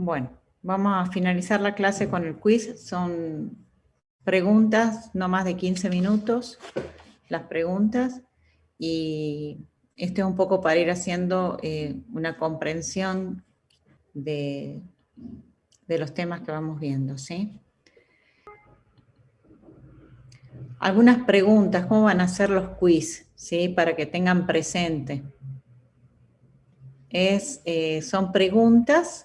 Bueno, vamos a finalizar la clase con el quiz. Son preguntas, no más de 15 minutos, las preguntas. Y esto es un poco para ir haciendo una comprensión de los temas que vamos viendo, ¿sí? Algunas preguntas, ¿cómo van a ser los quiz? ¿Sí? Para que tengan presente. Son preguntas.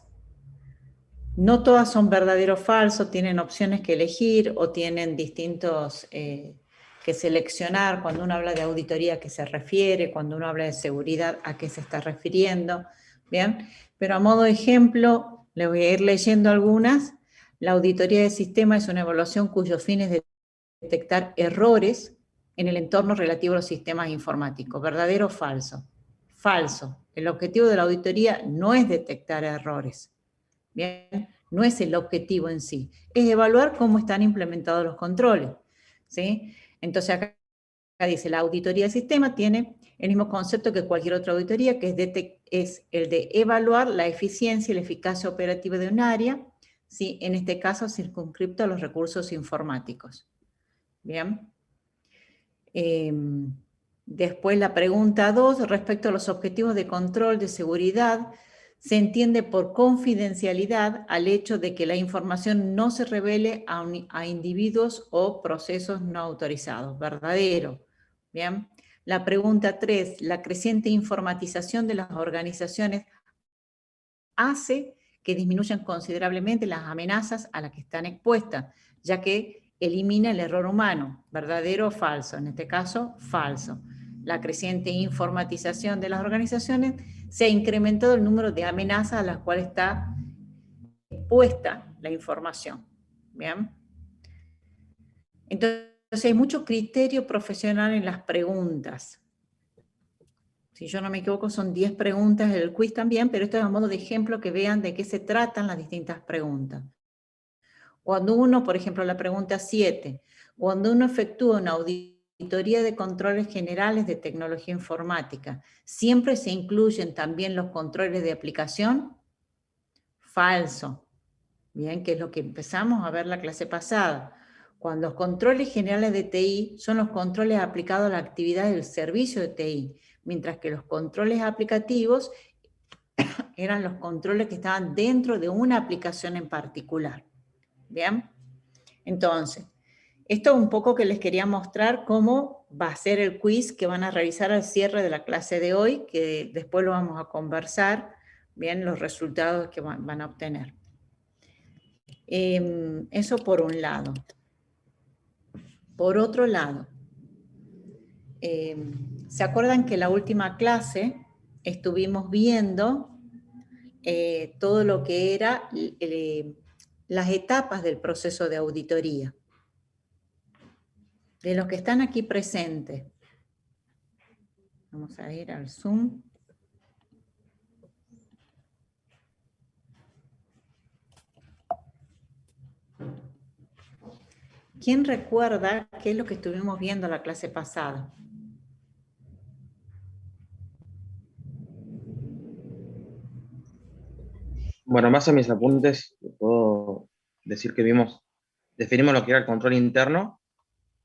No todas son verdadero o falso, tienen opciones que elegir o tienen distintos que seleccionar. Cuando uno habla de auditoría, ¿a qué se refiere? Cuando uno habla de seguridad, ¿a qué se está refiriendo? Bien, pero a modo de ejemplo, les voy a ir leyendo algunas. La auditoría de sistema es una evaluación cuyo fin es detectar errores en el entorno relativo a los sistemas informáticos. ¿Verdadero o falso? Falso. El objetivo de la auditoría no es detectar errores. Bien, no es el objetivo en sí, es evaluar cómo están implementados los controles, ¿sí? Entonces acá dice, la auditoría del sistema tiene el mismo concepto que cualquier otra auditoría, que es el de evaluar la eficiencia y la eficacia operativa de un área, ¿sí? En este caso circunscripto a los recursos informáticos. Bien. Después la pregunta 2, respecto a los objetivos de control de seguridad, se entiende por confidencialidad al hecho de que la información no se revele a individuos o procesos no autorizados. Verdadero. Bien. La pregunta 3, la creciente informatización de las organizaciones hace que disminuyan considerablemente las amenazas a las que están expuestas, ya que elimina el error humano. ¿Verdadero o falso? En este caso, falso. La creciente informatización de las organizaciones se ha incrementado el número de amenazas a las cuales está expuesta la información. ¿Bien? Entonces hay mucho criterio profesional en las preguntas. Si yo no me equivoco, son 10 preguntas del quiz también, pero esto es a modo de ejemplo que vean de qué se tratan las distintas preguntas. Cuando uno, por ejemplo, la pregunta 7, cuando uno efectúa una auditoría de controles generales de tecnología informática, ¿siempre se incluyen también los controles de aplicación? Falso. Bien, que es lo que empezamos a ver la clase pasada. Cuando los controles generales de TI son los controles aplicados a la actividad del servicio de TI, mientras que los controles aplicativos eran los controles que estaban dentro de una aplicación en particular. ¿Bien? Entonces, esto es un poco que les quería mostrar cómo va a ser el quiz que van a revisar al cierre de la clase de hoy, que después lo vamos a conversar, bien, los resultados que van a obtener. Eso por un lado. Por otro lado, ¿se acuerdan que en la última clase estuvimos viendo todo lo que era las etapas del proceso de auditoría? De los que están aquí presentes. Vamos a ir al Zoom. ¿Quién recuerda qué es lo que estuvimos viendo la clase pasada? Bueno, en base a mis apuntes, puedo decir que definimos lo que era el control interno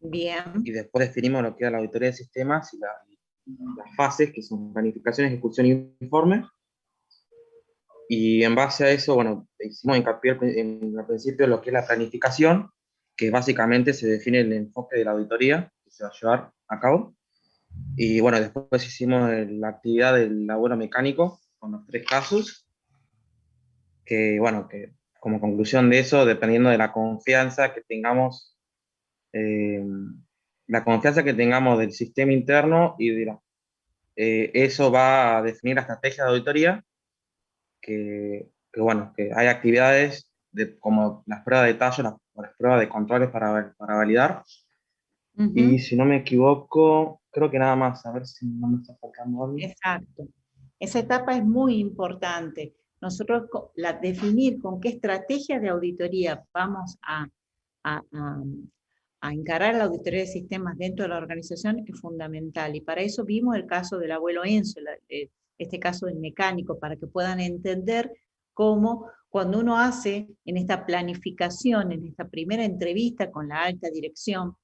Bien. y después definimos lo que era la auditoría de sistemas y las fases, que son planificación, ejecución y informe. Y en base a eso, bueno, hicimos hincapié al principio en lo que es la planificación, que básicamente se define el enfoque de la auditoría que se va a llevar a cabo. Y bueno, después hicimos la actividad del laburo mecánico con los 3 casos, que bueno, que como conclusión de eso, dependiendo de eh, la confianza que tengamos del sistema interno y eso va a definir la estrategia de auditoría, que bueno, que hay actividades como las pruebas de tallo, las pruebas de controles para validar. Y si no me equivoco, creo que nada más, a ver si no me está faltando algo. Exacto. Esa etapa es muy importante. Nosotros definir con qué estrategia de auditoría vamos a, a- a encarar la auditoría de sistemas dentro de la organización es fundamental. Y para eso vimos el caso del abuelo Enzo, este caso del mecánico, para que puedan entender cómo cuando uno hace en esta planificación, en esta primera entrevista con la alta dirección,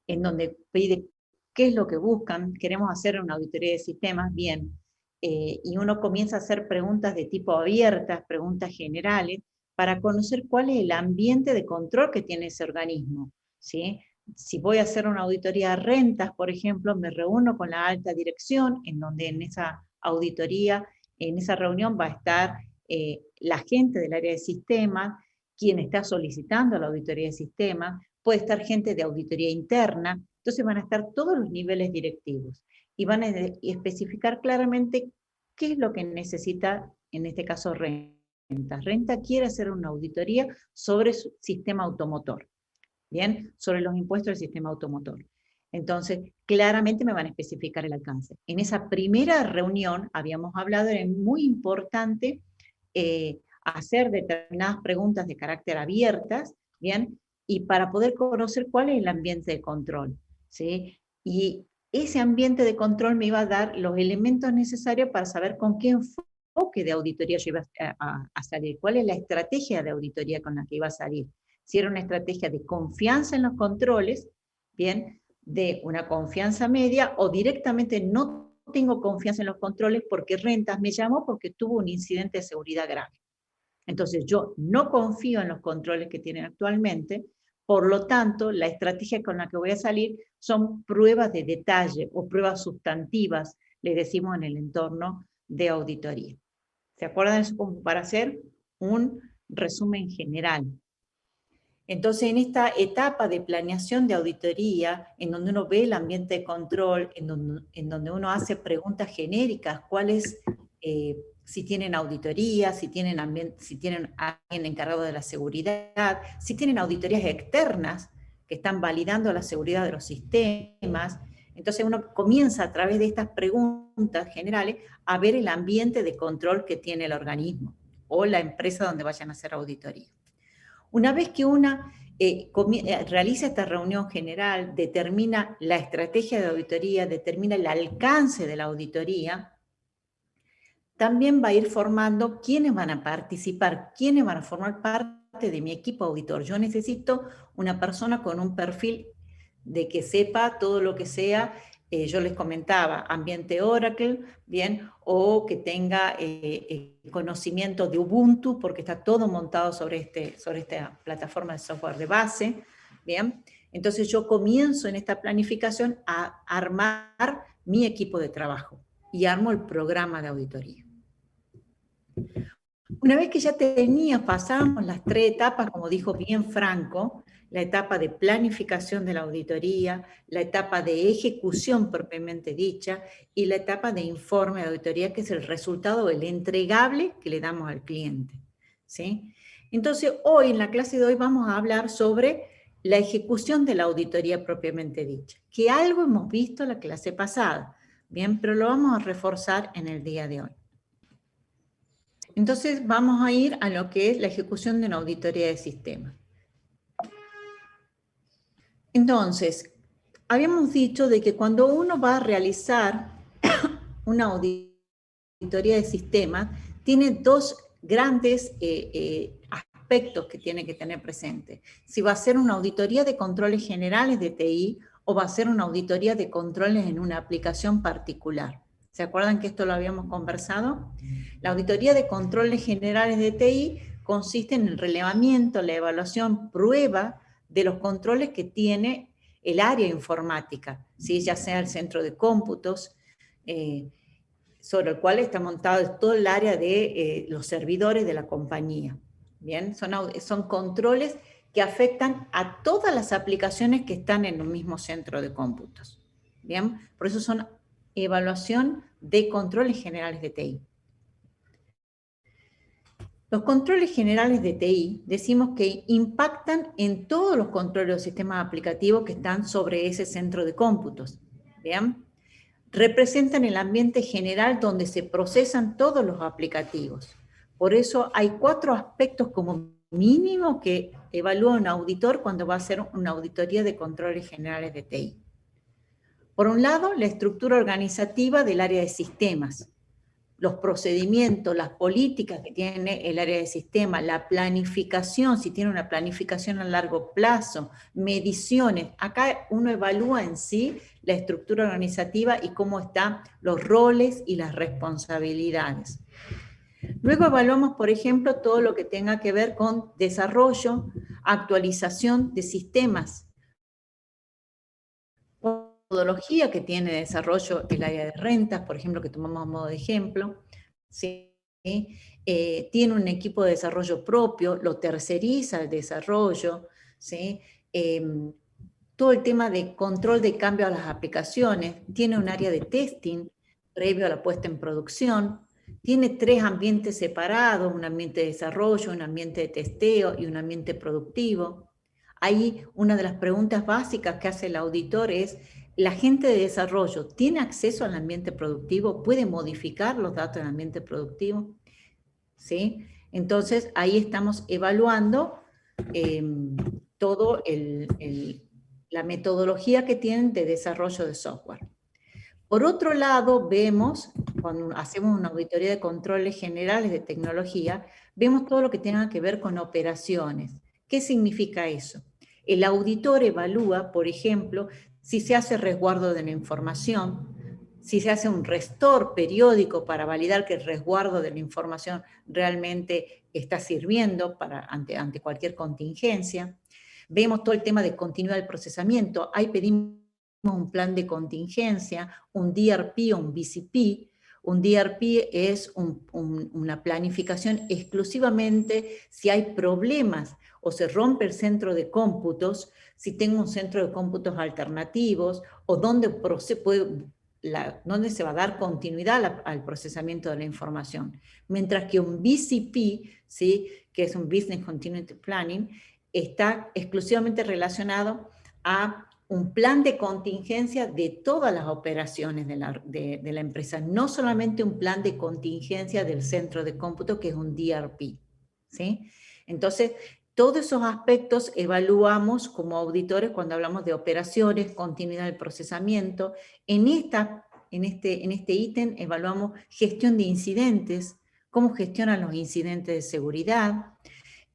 en donde pide qué es lo que buscan, queremos hacer una auditoría de sistemas, bien, y uno comienza a hacer preguntas de tipo abiertas, preguntas generales, para conocer cuál es el ambiente de control que tiene ese organismo, ¿sí? Si voy a hacer una auditoría de rentas, por ejemplo, me reúno con la alta dirección, en donde en esa auditoría, en esa reunión va a estar la gente del área de sistemas, quien está solicitando la auditoría de sistemas, puede estar gente de auditoría interna, entonces van a estar todos los niveles directivos y van a especificar claramente qué es lo que necesita, en este caso, Renta. Renta quiere hacer una auditoría sobre su sistema automotor, ¿bien? Sobre los impuestos del sistema automotor. Entonces, claramente me van a especificar el alcance. En esa primera reunión habíamos hablado, era muy importante hacer determinadas preguntas de carácter abiertas, ¿bien? Y para poder conocer cuál es el ambiente de control, ¿sí? Y ese ambiente de control me iba a dar los elementos necesarios para saber con qué enfoque de auditoría yo iba a salir, cuál es la estrategia de auditoría con la que iba a salir. Si era una estrategia de confianza en los controles, bien, de una confianza media, o directamente no tengo confianza en los controles porque Rentas me llamó porque tuvo un incidente de seguridad grave. Entonces yo no confío en los controles que tienen actualmente, por lo tanto, la estrategia con la que voy a salir son pruebas de detalle o pruebas sustantivas, les decimos en el entorno de auditoría. ¿Se acuerdan eso como para hacer un resumen general? Entonces, en esta etapa de planeación de auditoría, en donde uno ve el ambiente de control, en donde uno hace preguntas genéricas, cuáles, si tienen auditoría, si tienen alguien encargado de la seguridad, si tienen auditorías externas que están validando la seguridad de los sistemas. Entonces uno comienza a través de estas preguntas generales a ver el ambiente de control que tiene el organismo o la empresa donde vayan a hacer auditoría. Una vez que una realiza esta reunión general, determina la estrategia de auditoría, determina el alcance de la auditoría, también va a ir formando quiénes van a participar, quiénes van a formar parte de mi equipo auditor. Yo necesito una persona con un perfil de que sepa todo lo que sea, yo les comentaba, ambiente Oracle, bien, o que tenga conocimiento de Ubuntu, porque está todo montado sobre esta plataforma de software de base, bien. Entonces yo comienzo en esta planificación a armar mi equipo de trabajo y armo el programa de auditoría. Una vez que ya pasamos las 3 etapas, como dijo bien Franco, la etapa de planificación de la auditoría, la etapa de ejecución propiamente dicha y la etapa de informe de auditoría, que es el resultado, el entregable que le damos al cliente, ¿sí? Entonces, hoy, en la clase de hoy, vamos a hablar sobre la ejecución de la auditoría propiamente dicha, que algo hemos visto en la clase pasada, bien, pero lo vamos a reforzar en el día de hoy. Entonces vamos a ir a lo que es la ejecución de una auditoría de sistema. Entonces, habíamos dicho de que cuando uno va a realizar una auditoría de sistema, tiene 2 grandes aspectos que tiene que tener presente. Si va a ser una auditoría de controles generales de TI o va a ser una auditoría de controles en una aplicación particular. ¿Se acuerdan que esto lo habíamos conversado? La auditoría de controles generales de TI consiste en el relevamiento, la evaluación, prueba de los controles que tiene el área informática, ¿sí? Ya sea el centro de cómputos, sobre el cual está montado todo el área de los servidores de la compañía. Bien, son controles que afectan a todas las aplicaciones que están en un mismo centro de cómputos. Bien, por eso son evaluación de controles generales de TI. Los controles generales de TI decimos que impactan en todos los controles de los sistemas aplicativos que están sobre ese centro de cómputos. ¿Bien? Representan el ambiente general donde se procesan todos los aplicativos. Por eso hay 4 aspectos como mínimo que evalúa un auditor cuando va a hacer una auditoría de controles generales de TI. Por un lado, la estructura organizativa del área de sistemas. los procedimientos, las políticas que tiene el área de sistema, la planificación, si tiene una planificación a largo plazo, mediciones. Acá uno evalúa en sí la estructura organizativa y cómo están los roles y las responsabilidades. Luego evaluamos, por ejemplo, todo lo que tenga que ver con desarrollo, actualización de sistemas, metodología que tiene desarrollo el área de rentas, por ejemplo, que tomamos a modo de ejemplo, ¿sí? Tiene un equipo de desarrollo propio, lo terceriza el desarrollo, ¿sí? Todo el tema de control de cambio a las aplicaciones, tiene un área de testing previo a la puesta en producción, tiene 3 ambientes separados, un ambiente de desarrollo, un ambiente de testeo y un ambiente productivo. Ahí una de las preguntas básicas que hace el auditor es, ¿la gente de desarrollo tiene acceso al ambiente productivo? ¿Puede modificar los datos del ambiente productivo? ¿Sí? Entonces, ahí estamos evaluando todo la metodología que tienen de desarrollo de software. Por otro lado, vemos, cuando hacemos una auditoría de controles generales de tecnología, vemos todo lo que tenga que ver con operaciones. ¿Qué significa eso? El auditor evalúa, por ejemplo, si se hace resguardo de la información, si se hace un restore periódico para validar que el resguardo de la información realmente está sirviendo ante cualquier contingencia. Vemos todo el tema de continuidad del procesamiento. Ahí pedimos un plan de contingencia, un DRP o un BCP. Un DRP es una planificación exclusivamente si hay problemas o se rompe el centro de cómputos, si tengo un centro de cómputos alternativos o dónde se va a dar continuidad al procesamiento de la información. Mientras que un BCP, ¿sí?, que es un Business Continuity Planning, está exclusivamente relacionado a un plan de contingencia de todas las operaciones de la empresa, no solamente un plan de contingencia del centro de cómputo, que es un DRP, ¿sí? Entonces, todos esos aspectos evaluamos como auditores cuando hablamos de operaciones, continuidad del procesamiento. En este ítem evaluamos gestión de incidentes, cómo gestionan los incidentes de seguridad,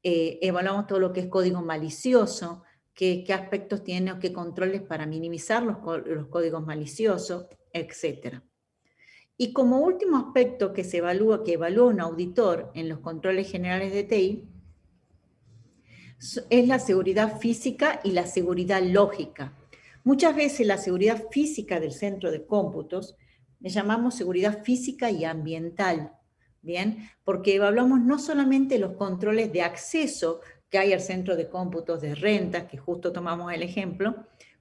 evaluamos todo lo que es código malicioso, qué aspectos tiene o qué controles para minimizar los códigos maliciosos, etc. Y como último aspecto que evalúa un auditor en los controles generales de TI, es la seguridad física y la seguridad lógica. Muchas veces la seguridad física del centro de cómputos le llamamos seguridad física y ambiental, ¿bien? Porque evaluamos no solamente los controles de acceso que hay al centro de cómputos de rentas, que justo tomamos el ejemplo.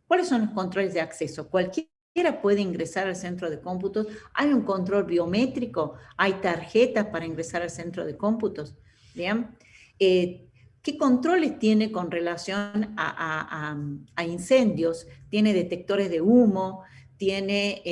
¿Cuáles son los controles de acceso? Cualquiera puede ingresar al centro de cómputos. Hay un control biométrico, hay tarjetas para ingresar al centro de cómputos, ¿bien? ¿Qué controles tiene con relación a incendios? ¿Tiene detectores de humo? ¿Tiene,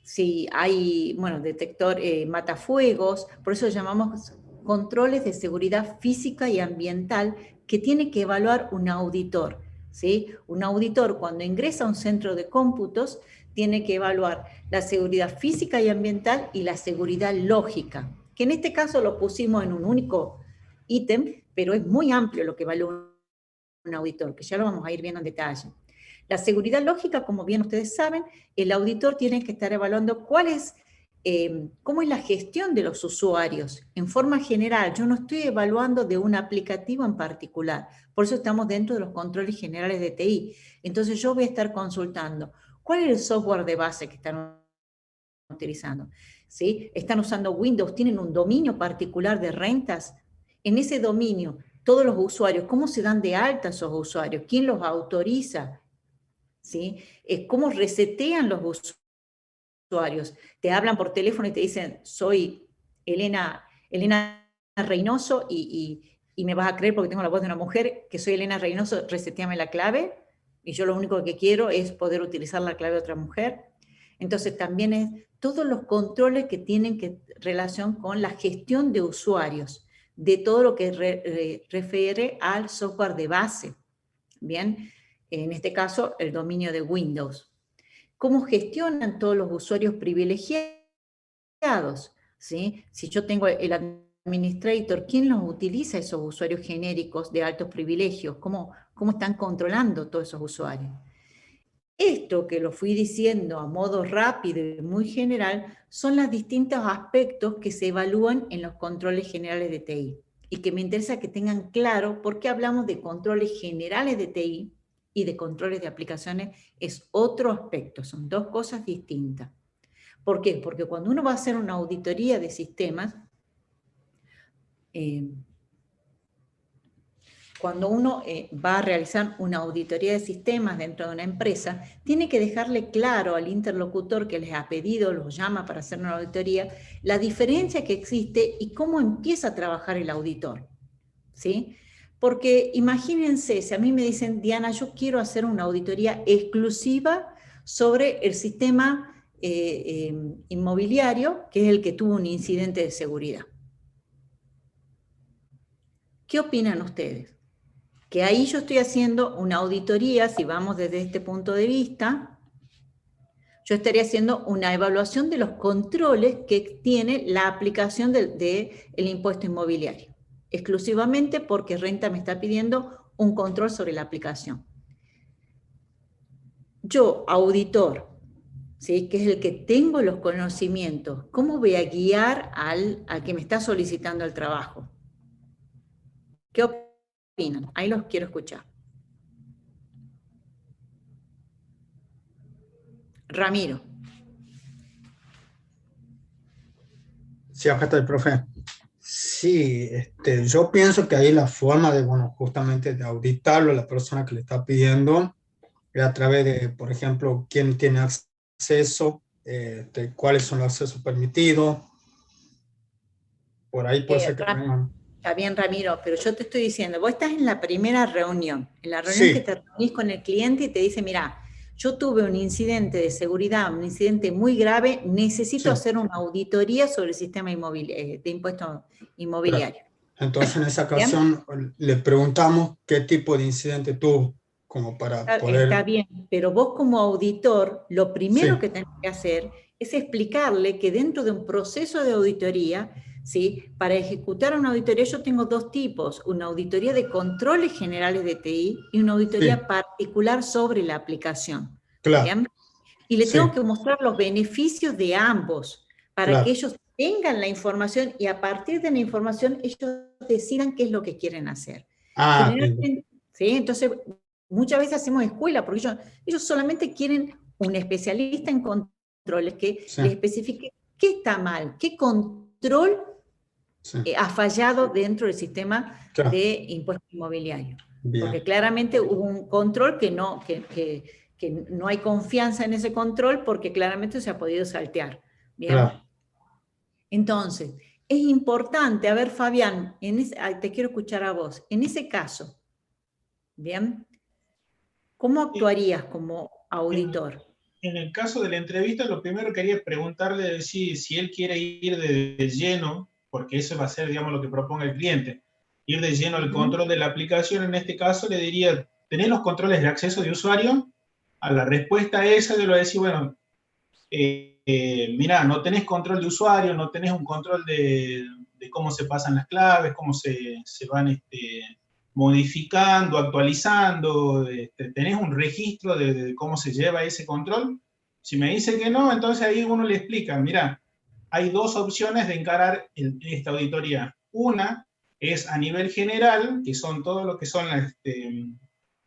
si hay, detector matafuegos? Por eso llamamos controles de seguridad física y ambiental que tiene que evaluar un auditor, ¿sí? Un auditor, cuando ingresa a un centro de cómputos, tiene que evaluar la seguridad física y ambiental y la seguridad lógica, que en este caso lo pusimos en un único ítem, pero es muy amplio lo que evalúa un auditor, que ya lo vamos a ir viendo en detalle. La seguridad lógica, como bien ustedes saben, el auditor tiene que estar evaluando cómo es la gestión de los usuarios. En forma general, yo no estoy evaluando de un aplicativo en particular, por eso estamos dentro de los controles generales de TI. Entonces yo voy a estar consultando, ¿cuál es el software de base que están utilizando? ¿Sí? ¿Están usando Windows? ¿Tienen un dominio particular de rentas? En ese dominio, todos los usuarios, ¿cómo se dan de alta esos usuarios? ¿Quién los autoriza? ¿Sí? ¿Cómo resetean los usuarios? Te hablan por teléfono y te dicen, soy Elena Reynoso y me vas a creer porque tengo la voz de una mujer, que soy Elena Reynoso, reseteame la clave, y yo lo único que quiero es poder utilizar la clave de otra mujer. Entonces también es todos los controles que tienen relación con la gestión de usuarios, de todo lo que refiere al software de base, ¿bien? En este caso, el dominio de Windows. ¿Cómo gestionan todos los usuarios privilegiados asociados, ¿sí? Si yo tengo el administrator, ¿quién los utiliza esos usuarios genéricos de altos privilegios? ¿Cómo están controlando todos esos usuarios? Esto que lo fui diciendo a modo rápido y muy general son los distintos aspectos que se evalúan en los controles generales de TI y que me interesa que tengan claro por qué hablamos de controles generales de TI y de controles de aplicaciones es otro aspecto, son dos cosas distintas. ¿Por qué? Porque cuando uno va a hacer una auditoría de sistemas, cuando uno va a realizar una auditoría de sistemas dentro de una empresa, tiene que dejarle claro al interlocutor que les ha pedido, los llama para hacer una auditoría, la diferencia que existe y cómo empieza a trabajar el auditor, ¿sí? Porque imagínense, si a mí me dicen, Diana, yo quiero hacer una auditoría exclusiva sobre el sistema inmobiliario, que es el que tuvo un incidente de seguridad. ¿Qué opinan ustedes? Que ahí yo estoy haciendo una auditoría, si vamos desde este punto de vista, yo estaría haciendo una evaluación de los controles que tiene la aplicación del impuesto inmobiliario, exclusivamente porque Renta me está pidiendo un control sobre la aplicación. Yo, auditor, ¿sí?, que es el que tengo los conocimientos, ¿cómo voy a guiar al que me está solicitando el trabajo? ¿Qué opinan? Ahí los quiero escuchar. Ramiro. Sí, acá está el profe. Sí, yo pienso que ahí la forma de, bueno, justamente de auditarlo a la persona que le está pidiendo es a través de, por ejemplo, quién tiene acceso, cuáles son los accesos permitidos. Por ahí puede ser que tengan. Está bien, Ramiro, pero yo te estoy diciendo, vos estás en la primera reunión, en la reunión Sí. que te reunís con el cliente y te dice, mira, yo tuve un incidente de seguridad, un incidente muy grave, necesito hacer una auditoría sobre el sistema de impuesto inmobiliario. Claro. Entonces, en esa ocasión, le preguntamos qué tipo de incidente tuvo, como para poder... Está bien, pero vos como auditor, lo primero que tenés que hacer es explicarle que dentro de un proceso de auditoría, ¿sí?, para ejecutar una auditoría yo tengo dos tipos, una auditoría de controles generales de TI y una auditoría particular sobre la aplicación. Claro. ¿Bien? Y le tengo que mostrar los beneficios de ambos para que ellos tengan la información y a partir de la información ellos decidan qué es lo que quieren hacer. Generalmente, ¿sí? Entonces, muchas veces hacemos escuela porque ellos solamente quieren un especialista en controles que les especifique qué está mal, qué control ha fallado dentro del sistema de impuesto inmobiliario. Porque claramente hubo un control que no hay confianza en ese control porque claramente se ha podido saltear. ¿Bien? Claro. Entonces, es importante, a ver, Fabián, te quiero escuchar a vos. En ese caso, ¿bien? ¿Cómo actuarías como auditor? En el caso de la entrevista, lo primero que quería preguntarle si él quiere ir de lleno, porque eso va a ser, digamos, lo que proponga el cliente, ir de lleno al control de la aplicación. En este caso le diría, ¿tenés los controles de acceso de usuario? A la respuesta a esa yo le voy a decir, bueno, mira, no tenés control de usuario, no tenés un control de cómo se pasan las claves, cómo se van modificando, actualizando, tenés un registro de cómo se lleva ese control. Si me dice que no, entonces ahí uno le explica, mira, hay dos opciones de encarar esta auditoría. Una es a nivel general, que son todo lo que son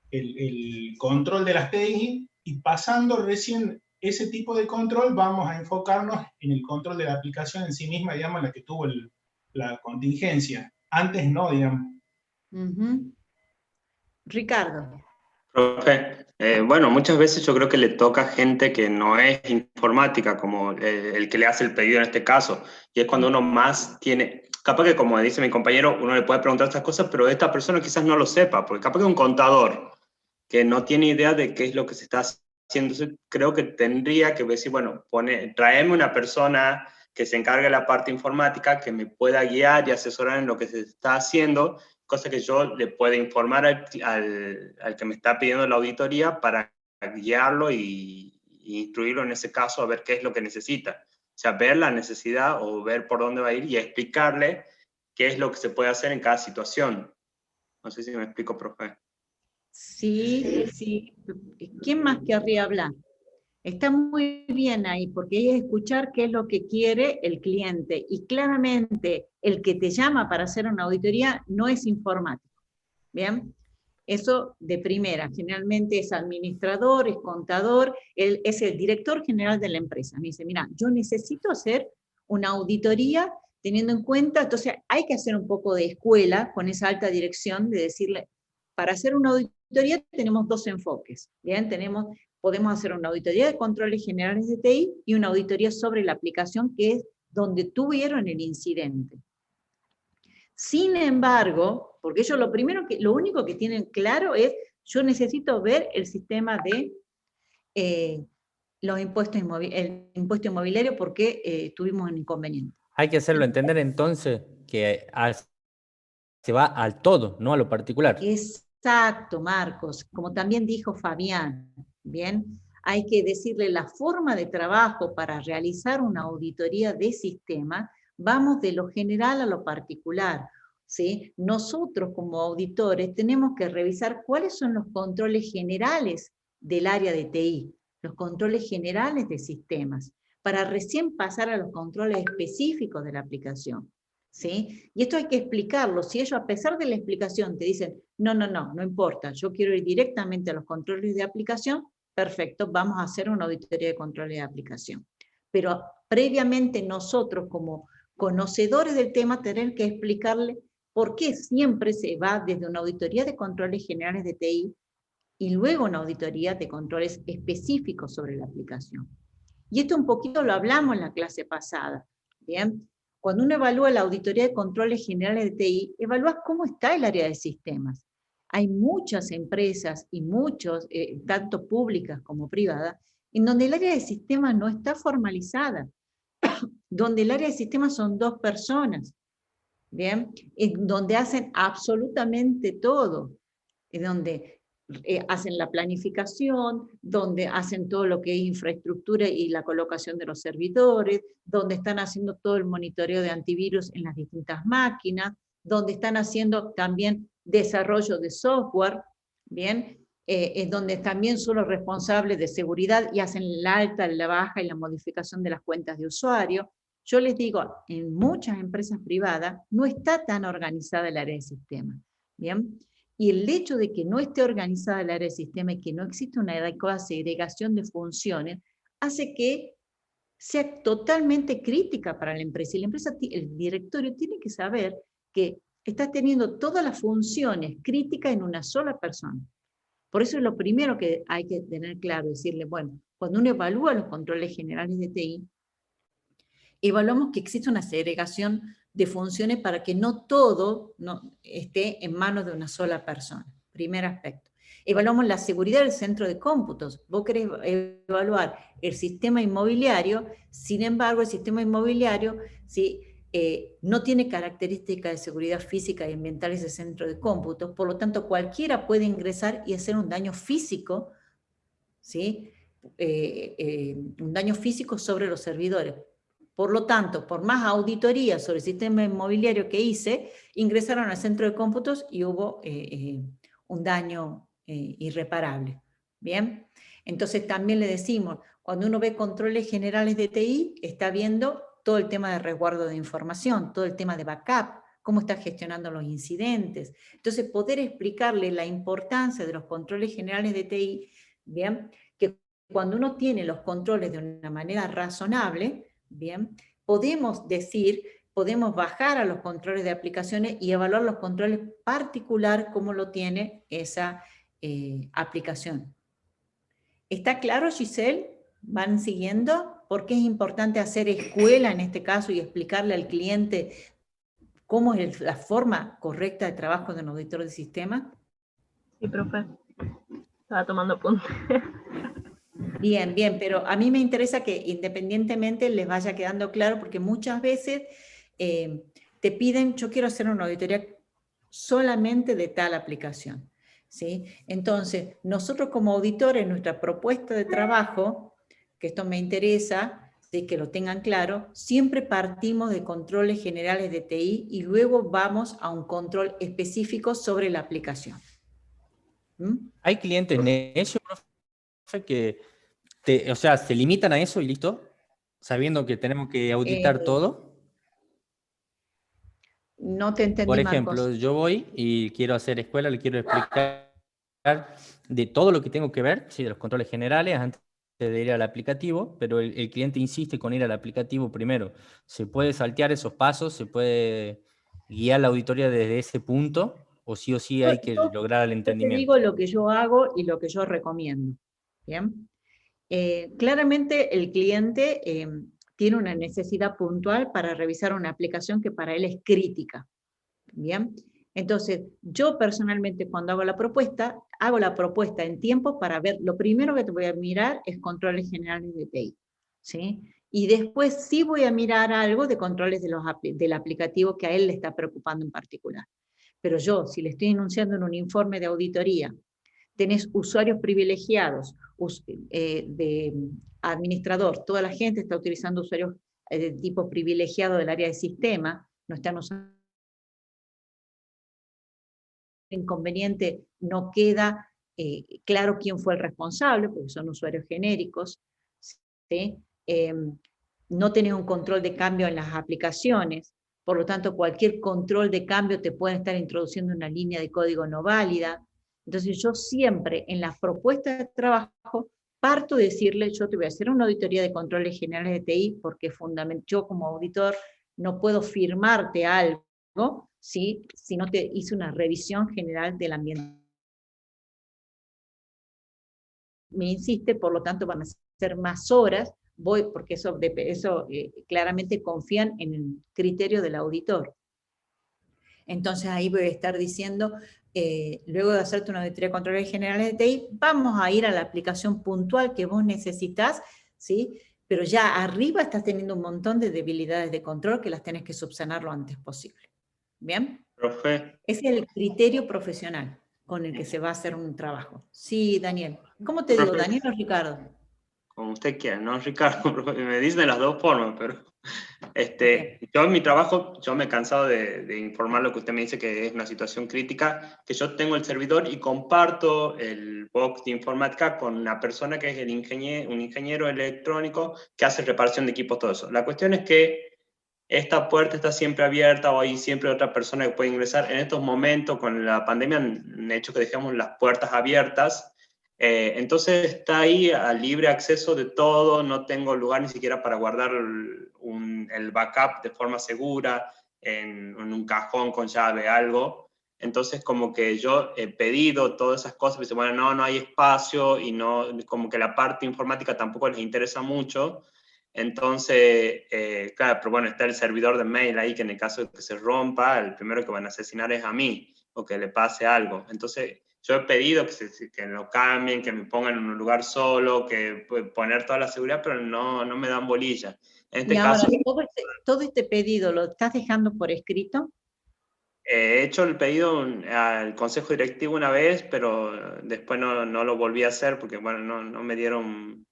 el control de las TI, y pasando recién ese tipo de control, vamos a enfocarnos en el control de la aplicación en sí misma, digamos, la que tuvo la contingencia. Antes no, digamos. Ricardo. Profe, bueno, muchas veces yo creo que le toca a gente que no es informática, como el que le hace el pedido en este caso, y es cuando uno más tiene, capaz que como dice mi compañero, uno le puede preguntar estas cosas, pero esta persona quizás no lo sepa, porque capaz que es un contador que no tiene idea de qué es lo que se está haciendo. Entonces creo que tendría que decir, bueno, traeme una persona que se encargue de la parte informática, que me pueda guiar y asesorar en lo que se está haciendo, cosa que yo le pueda informar al que me está pidiendo la auditoría para guiarlo y instruirlo en ese caso a ver qué es lo que necesita. O sea, ver la necesidad o ver por dónde va a ir y explicarle qué es lo que se puede hacer en cada situación. No sé si me explico, profe. Sí, sí. ¿Quién más querría hablar? Está muy bien ahí, porque es escuchar qué es lo que quiere el cliente. Y claramente el que te llama para hacer una auditoría no es informático. ¿Bien? Eso de primera. Generalmente es administrador, es contador, él es el director general de la empresa. Me dice, mira, yo necesito hacer una auditoría teniendo en cuenta, entonces hay que hacer un poco de escuela con esa alta dirección de decirle, para hacer una auditoría tenemos dos enfoques. ¿Bien? Podemos hacer una auditoría de controles generales de TI y una auditoría sobre la aplicación, que es donde tuvieron el incidente. Sin embargo, porque ellos lo único que tienen claro es, yo necesito ver el sistema de los impuestos el impuesto inmobiliario porque tuvimos un inconveniente. Hay que hacerlo entender entonces que se va al todo, no a lo particular. Exacto, Marcos. Como también dijo Fabián, ¿bien? Hay que decirle la forma de trabajo para realizar una auditoría de sistema. Vamos de lo general a lo particular, ¿sí? Nosotros como auditores tenemos que revisar cuáles son los controles generales del área de TI, los controles generales de sistemas, para recién pasar a los controles específicos de la aplicación, ¿sí? Y esto hay que explicarlo. Si ellos, a pesar de la explicación, te dicen, no importa, yo quiero ir directamente a los controles de aplicación, perfecto, vamos a hacer una auditoría de controles de aplicación. Pero previamente nosotros, como conocedores del tema, tener que explicarle por qué siempre se va desde una auditoría de controles generales de TI y luego una auditoría de controles específicos sobre la aplicación. Y esto un poquito lo hablamos en la clase pasada, ¿bien? Cuando uno evalúa la auditoría de controles generales de TI, evalúa cómo está el área de sistemas. Hay muchas empresas y muchos, tanto públicas como privadas, en donde el área de sistemas no está formalizada, donde el área de sistemas son 2 personas, ¿bien? En donde hacen absolutamente todo, en donde hacen la planificación, donde hacen todo lo que es infraestructura y la colocación de los servidores, donde están haciendo todo el monitoreo de antivirus en las distintas máquinas, donde están haciendo también desarrollo de software, ¿bien? Es donde también son los responsables de seguridad y hacen la alta, la baja y la modificación de las cuentas de usuario. Yo les digo, en muchas empresas privadas no está tan organizada el área de sistema, ¿bien? Y el hecho de que no esté organizada el área de sistema y que no existe una adecuada segregación de funciones, hace que sea totalmente crítica para la empresa. Y la empresa, el directorio tiene que saber que está teniendo todas las funciones críticas en una sola persona. Por eso es lo primero que hay que tener claro, decirle, bueno, cuando uno evalúa los controles generales de TI, evaluamos que existe una segregación de funciones para que no todo esté en manos de una sola persona. Primer aspecto. Evaluamos la seguridad del centro de cómputos. Vos querés evaluar el sistema inmobiliario, sin embargo, el sistema inmobiliario no tiene características de seguridad física y ambiental ese centro de cómputos, por lo tanto, cualquiera puede ingresar y hacer un daño físico, ¿sí? Un daño físico sobre los servidores. Por lo tanto, por más auditoría sobre el sistema inmobiliario que hice, ingresaron al centro de cómputos y hubo un daño irreparable. ¿Bien? Entonces también le decimos, cuando uno ve controles generales de TI, está viendo todo el tema de resguardo de información, todo el tema de backup, cómo está gestionando los incidentes. Entonces, poder explicarle la importancia de los controles generales de TI, ¿bien? Que cuando uno tiene los controles de una manera razonable, ¿bien? Podemos bajar a los controles de aplicaciones y evaluar los controles particular como lo tiene esa aplicación. ¿Está claro, Giselle? ¿Van siguiendo? ¿Por qué es importante hacer escuela en este caso y explicarle al cliente cómo es la forma correcta de trabajo de un auditor de sistema? Sí, profe. Estaba tomando apuntes. Bien, bien, pero a mí me interesa que independientemente les vaya quedando claro, porque muchas veces te piden, yo quiero hacer una auditoría solamente de tal aplicación, ¿sí? Entonces, nosotros como auditores, nuestra propuesta de trabajo, que esto me interesa, ¿sí? Que lo tengan claro, siempre partimos de controles generales de TI y luego vamos a un control específico sobre la aplicación. ¿Mm? Hay clientes necios, profe, que o sea, se limitan a eso y listo, sabiendo que tenemos que auditar todo. No te entendí, Por Marcos. ejemplo, yo voy y quiero hacer escuela, le quiero explicar de todo lo que tengo que ver, sí, de los controles generales, antes de ir al aplicativo, pero el cliente insiste con ir al aplicativo primero. ¿Se puede saltear esos pasos? ¿Se puede guiar la auditoría desde ese punto? ¿O sí hay que lograr el Yo te entendimiento? digo lo que yo hago y lo que yo recomiendo. ¿Bien? Claramente el cliente tiene una necesidad puntual para revisar una aplicación que para él es crítica. ¿Bien? Entonces, yo personalmente cuando hago la propuesta en tiempo para ver, lo primero que te voy a mirar es controles generales de TI. ¿Sí? Y después sí voy a mirar algo de controles del aplicativo que a él le está preocupando en particular. Pero yo, si le estoy enunciando en un informe de auditoría, tenés usuarios privilegiados, de administrador, toda la gente está utilizando usuarios de tipo privilegiado del área de sistema, no están usando inconveniente, no queda claro quién fue el responsable, porque son usuarios genéricos, ¿sí? No tenés un control de cambio en las aplicaciones, por lo tanto cualquier control de cambio te puede estar introduciendo una línea de código no válida. Entonces yo siempre en las propuestas de trabajo parto de decirle, yo te voy a hacer una auditoría de controles generales de TI, porque yo como auditor no puedo firmarte algo, ¿sí? Si no te hice una revisión general del ambiente. Me insiste, por lo tanto van a ser más horas, porque eso claramente confían en el criterio del auditor. Entonces ahí voy a estar diciendo, luego de hacerte una auditoría de controles generales de TI, vamos a ir a la aplicación puntual que vos necesitas, ¿sí? Pero ya arriba estás teniendo un montón de debilidades de control que las tenés que subsanar lo antes posible. ¿Bien? Profe. Ese es el criterio profesional con el que se va a hacer un trabajo. Sí, Daniel. ¿Cómo te digo, Daniel o Ricardo? Como usted quiera, ¿no, Ricardo? Me dicen de las dos formas, pero yo en mi trabajo, yo me he cansado de informar lo que usted me dice que es una situación crítica, que yo tengo el servidor y comparto el box de informática con una persona que es un ingeniero electrónico que hace reparación de equipos, todo eso. La cuestión es que esta puerta está siempre abierta o hay siempre otra persona que puede ingresar. En estos momentos, con la pandemia, han hecho que dejemos las puertas abiertas. Entonces está ahí a libre acceso de todo, no tengo lugar ni siquiera para guardar el backup de forma segura, en un cajón con llave, algo. Entonces como que yo he pedido todas esas cosas, pero bueno, no hay espacio y no, como que la parte informática tampoco les interesa mucho. Entonces, claro, pero bueno, está el servidor de mail ahí que en el caso de que se rompa, el primero que van a asesinar es a mí o que le pase algo. Entonces, yo he pedido que lo cambien, que me pongan en un lugar solo, que poner toda la seguridad, pero no me dan bolilla. En este caso, ahora, todo este pedido, ¿lo estás dejando por escrito? he hecho el pedido al consejo directivo una vez, pero después no lo volví a hacer porque, bueno, no me dieron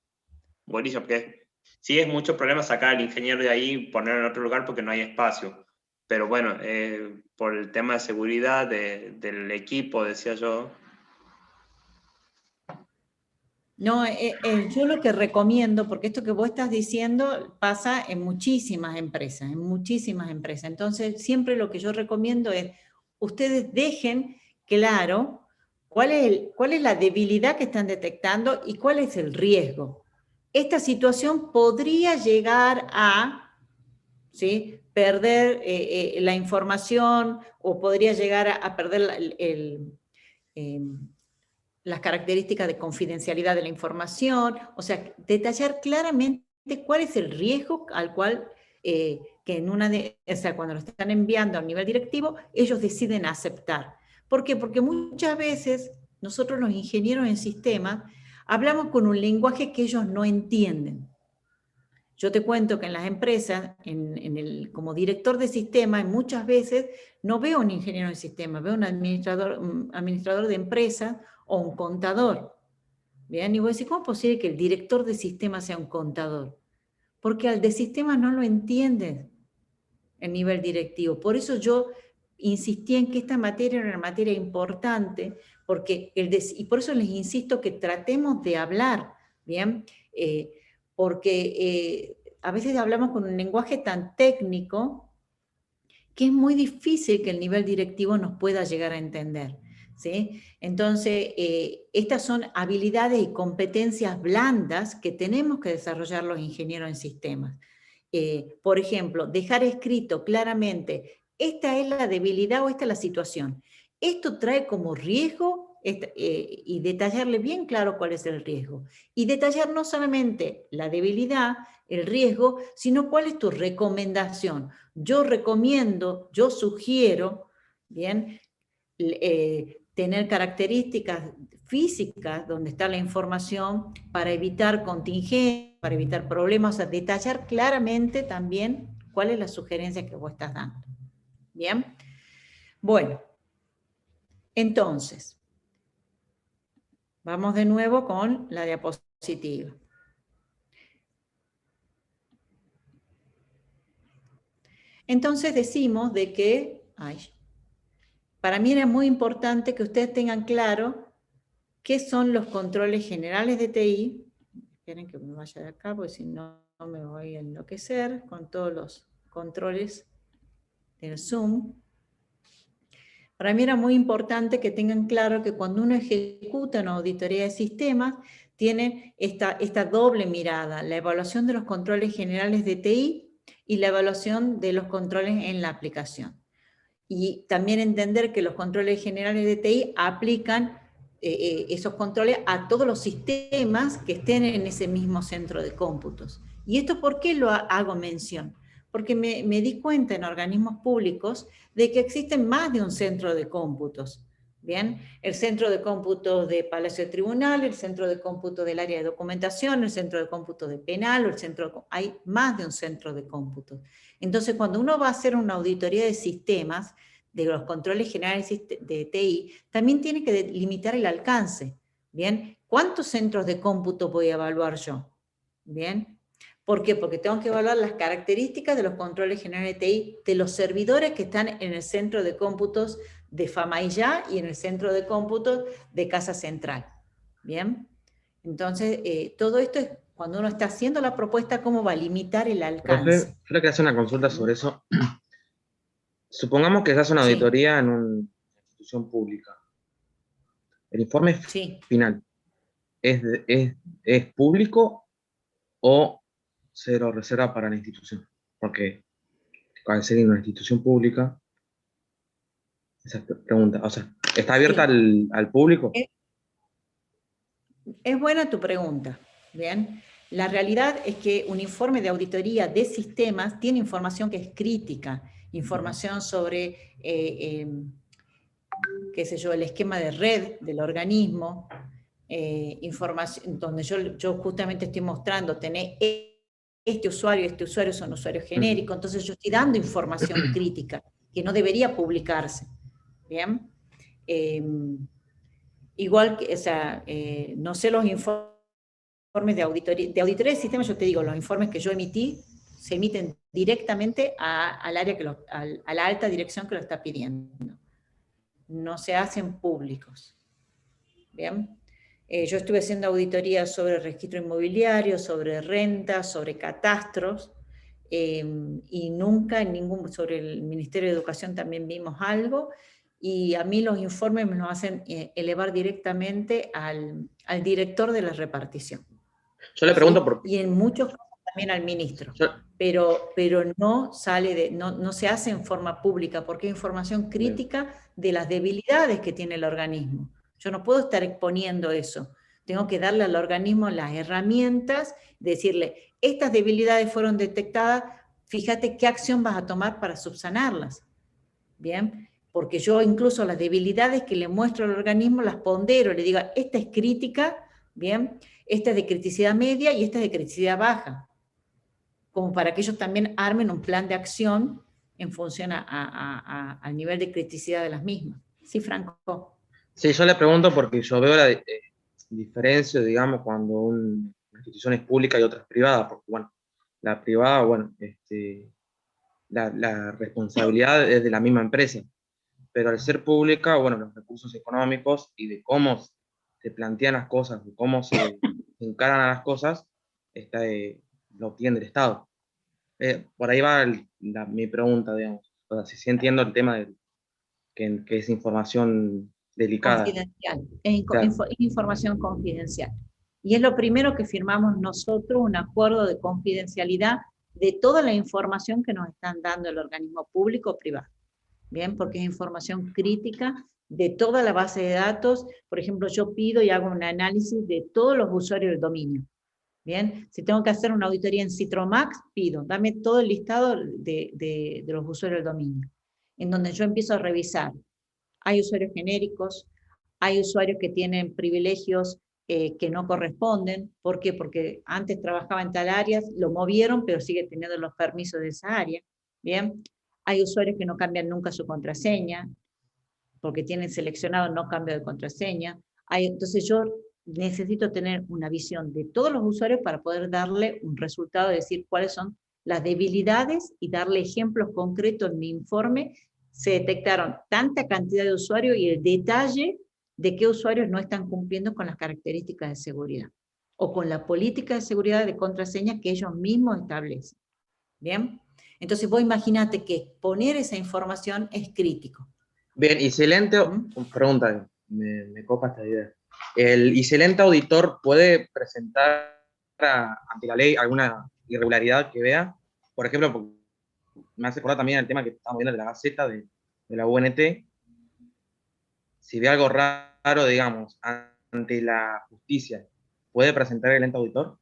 bolilla, porque sí es mucho problema sacar al ingeniero de ahí y ponerlo en otro lugar porque no hay espacio. Pero bueno, por el tema de seguridad del equipo, decía yo. No, yo lo que recomiendo, porque esto que vos estás diciendo pasa en muchísimas empresas, Entonces, siempre lo que yo recomiendo es, ustedes dejen claro cuál es la debilidad que están detectando y cuál es el riesgo. Esta situación podría llegar a, ¿sí?, perder la información o podría llegar a perder las características de confidencialidad de la información, o sea, detallar claramente cuál es el riesgo al cual, que cuando lo están enviando a nivel directivo, ellos deciden aceptar. ¿Por qué? Porque muchas veces nosotros los ingenieros en sistemas hablamos con un lenguaje que ellos no entienden. Yo te cuento que en las empresas, como director de sistema, muchas veces no veo un ingeniero en sistema, veo un administrador de empresa o un contador. Bien, y vos decís, ¿cómo es posible que el director de sistema sea un contador? Porque al de sistemas no lo entienden el nivel directivo. Por eso yo insistí en que esta materia era una materia importante, porque y por eso les insisto que tratemos de hablar, ¿bien? Porque a veces hablamos con un lenguaje tan técnico que es muy difícil que el nivel directivo nos pueda llegar a entender, ¿sí? Entonces, estas son habilidades y competencias blandas que tenemos que desarrollar los ingenieros en sistemas. Por ejemplo, dejar escrito claramente, esta es la debilidad o esta es la situación. Esto trae como riesgo, y detallarle bien claro cuál es el riesgo. Y detallar no solamente la debilidad, el riesgo, sino cuál es tu recomendación. Yo recomiendo, yo sugiero, ¿bien? Tener características físicas donde está la información para evitar contingencias, para evitar problemas, o sea, detallar claramente también cuál es la sugerencia que vos estás dando. ¿Bien? Bueno, entonces, vamos de nuevo con la diapositiva. Entonces decimos de que, para mí era muy importante que ustedes tengan claro qué son los controles generales de TI. Esperen que me vaya de acá, porque si no me voy a enloquecer con todos los controles del Zoom. Para mí era muy importante que tengan claro que cuando uno ejecuta una auditoría de sistemas, tiene esta doble mirada, la evaluación de los controles generales de TI y la evaluación de los controles en la aplicación. Y también entender que los controles generales de TI aplican esos controles a todos los sistemas que estén en ese mismo centro de cómputos. ¿Y esto por qué lo hago mención? Porque me di cuenta en organismos públicos de que existen más de un centro de cómputos. ¿Bien? El centro de cómputos de Palacio de Tribunal, el centro de cómputo del área de documentación, el centro de cómputo de penal, o el centro, hay más de un centro de cómputos. Entonces, cuando uno va a hacer una auditoría de sistemas, de los controles generales de TI, también tiene que limitar el alcance. ¿Bien? ¿Cuántos centros de cómputo voy a evaluar yo? ¿Bien? ¿Por qué? Porque tengo que evaluar las características de los controles generales de TI de los servidores que están en el centro de cómputos de FAMAIYA y en el centro de cómputos de Casa Central. ¿Bien? Entonces, todo esto es cuando uno está haciendo la propuesta, cómo va a limitar el alcance. Profe, yo le quería hacer una consulta sobre eso. Supongamos que se hace una auditoría en una institución pública. ¿El informe final es público o cero reserva para la institución? Porque al ser una institución pública, esa pregunta, o sea, ¿está abierta al público? Es buena tu pregunta, ¿bien? La realidad es que un informe de auditoría de sistemas tiene información que es crítica, información sobre, qué sé yo, el esquema de red del organismo, información donde yo justamente estoy mostrando, tenés este usuario son usuarios genéricos, entonces yo estoy dando información crítica que no debería publicarse, ¿bien? Igual que, o sea, no sé los informes de auditoría de sistemas, yo te digo, los informes que yo emití se emiten directamente al área a la alta dirección que lo está pidiendo. No se hacen públicos. ¿Bien? Yo estuve haciendo auditorías sobre registro inmobiliario, sobre rentas, sobre catastros, y nunca sobre el Ministerio de Educación también vimos algo, y a mí los informes me los hacen elevar directamente al director de la repartición. Yo le pregunto por... Y en muchos casos también al ministro. Pero no sale no se hace en forma pública, porque hay información crítica de las debilidades que tiene el organismo. Yo no puedo estar exponiendo eso. Tengo que darle al organismo las herramientas, decirle, estas debilidades fueron detectadas, fíjate qué acción vas a tomar para subsanarlas. ¿Bien? Porque yo incluso las debilidades que le muestro al organismo las pondero, le digo, esta es crítica, ¿bien? Esta es de criticidad media y esta es de criticidad baja, como para que ellos también armen un plan de acción en función al nivel de criticidad de las mismas. Sí, Franco. Sí, yo le pregunto porque yo veo la diferencia, digamos, cuando una institución es pública y otra es privada, porque, bueno, La privada, bueno, la responsabilidad es de la misma empresa, pero al ser pública, bueno, los recursos económicos y de cómo se plantean las cosas, de cómo se encaran a las cosas, lo obtiene el Estado. Por ahí va mi pregunta, digamos. O sea, si sí entiendo el tema de que es información delicada. Confidencial, Claro. es información confidencial. Y es lo primero que firmamos nosotros, un acuerdo de confidencialidad de toda la información que nos están dando el organismo público o privado. Bien, porque es información crítica de toda la base de datos. Por ejemplo, yo pido y hago un análisis de todos los usuarios del dominio. Bien, si tengo que hacer una auditoría en Citromax, pido, dame todo el listado de los usuarios del dominio, en donde yo empiezo a revisar. Hay usuarios genéricos, hay usuarios que tienen privilegios que no corresponden. ¿Por qué? Porque antes trabajaba en tal área, lo movieron, pero sigue teniendo los permisos de esa área. Bien, hay usuarios que no cambian nunca su contraseña, porque tienen seleccionado no cambio de contraseña. Entonces yo necesito tener una visión de todos los usuarios para poder darle un resultado, decir cuáles son las debilidades y darle ejemplos concretos en mi informe. Se detectaron tanta cantidad de usuarios y el detalle de qué usuarios no están cumpliendo con las características de seguridad o con la política de seguridad de contraseña que ellos mismos establecen. ¿Bien? Entonces vos imaginate que poner esa información es crítico. Bien, y si el ente, pregunta, me copa esta idea. ¿Y si el ente auditor puede presentar ante la ley alguna irregularidad que vea? Por ejemplo, me hace acordar también el tema que estamos viendo de la Gaceta, de la UNT. Si ve algo raro, digamos, ante la justicia, ¿puede presentar el ente auditor?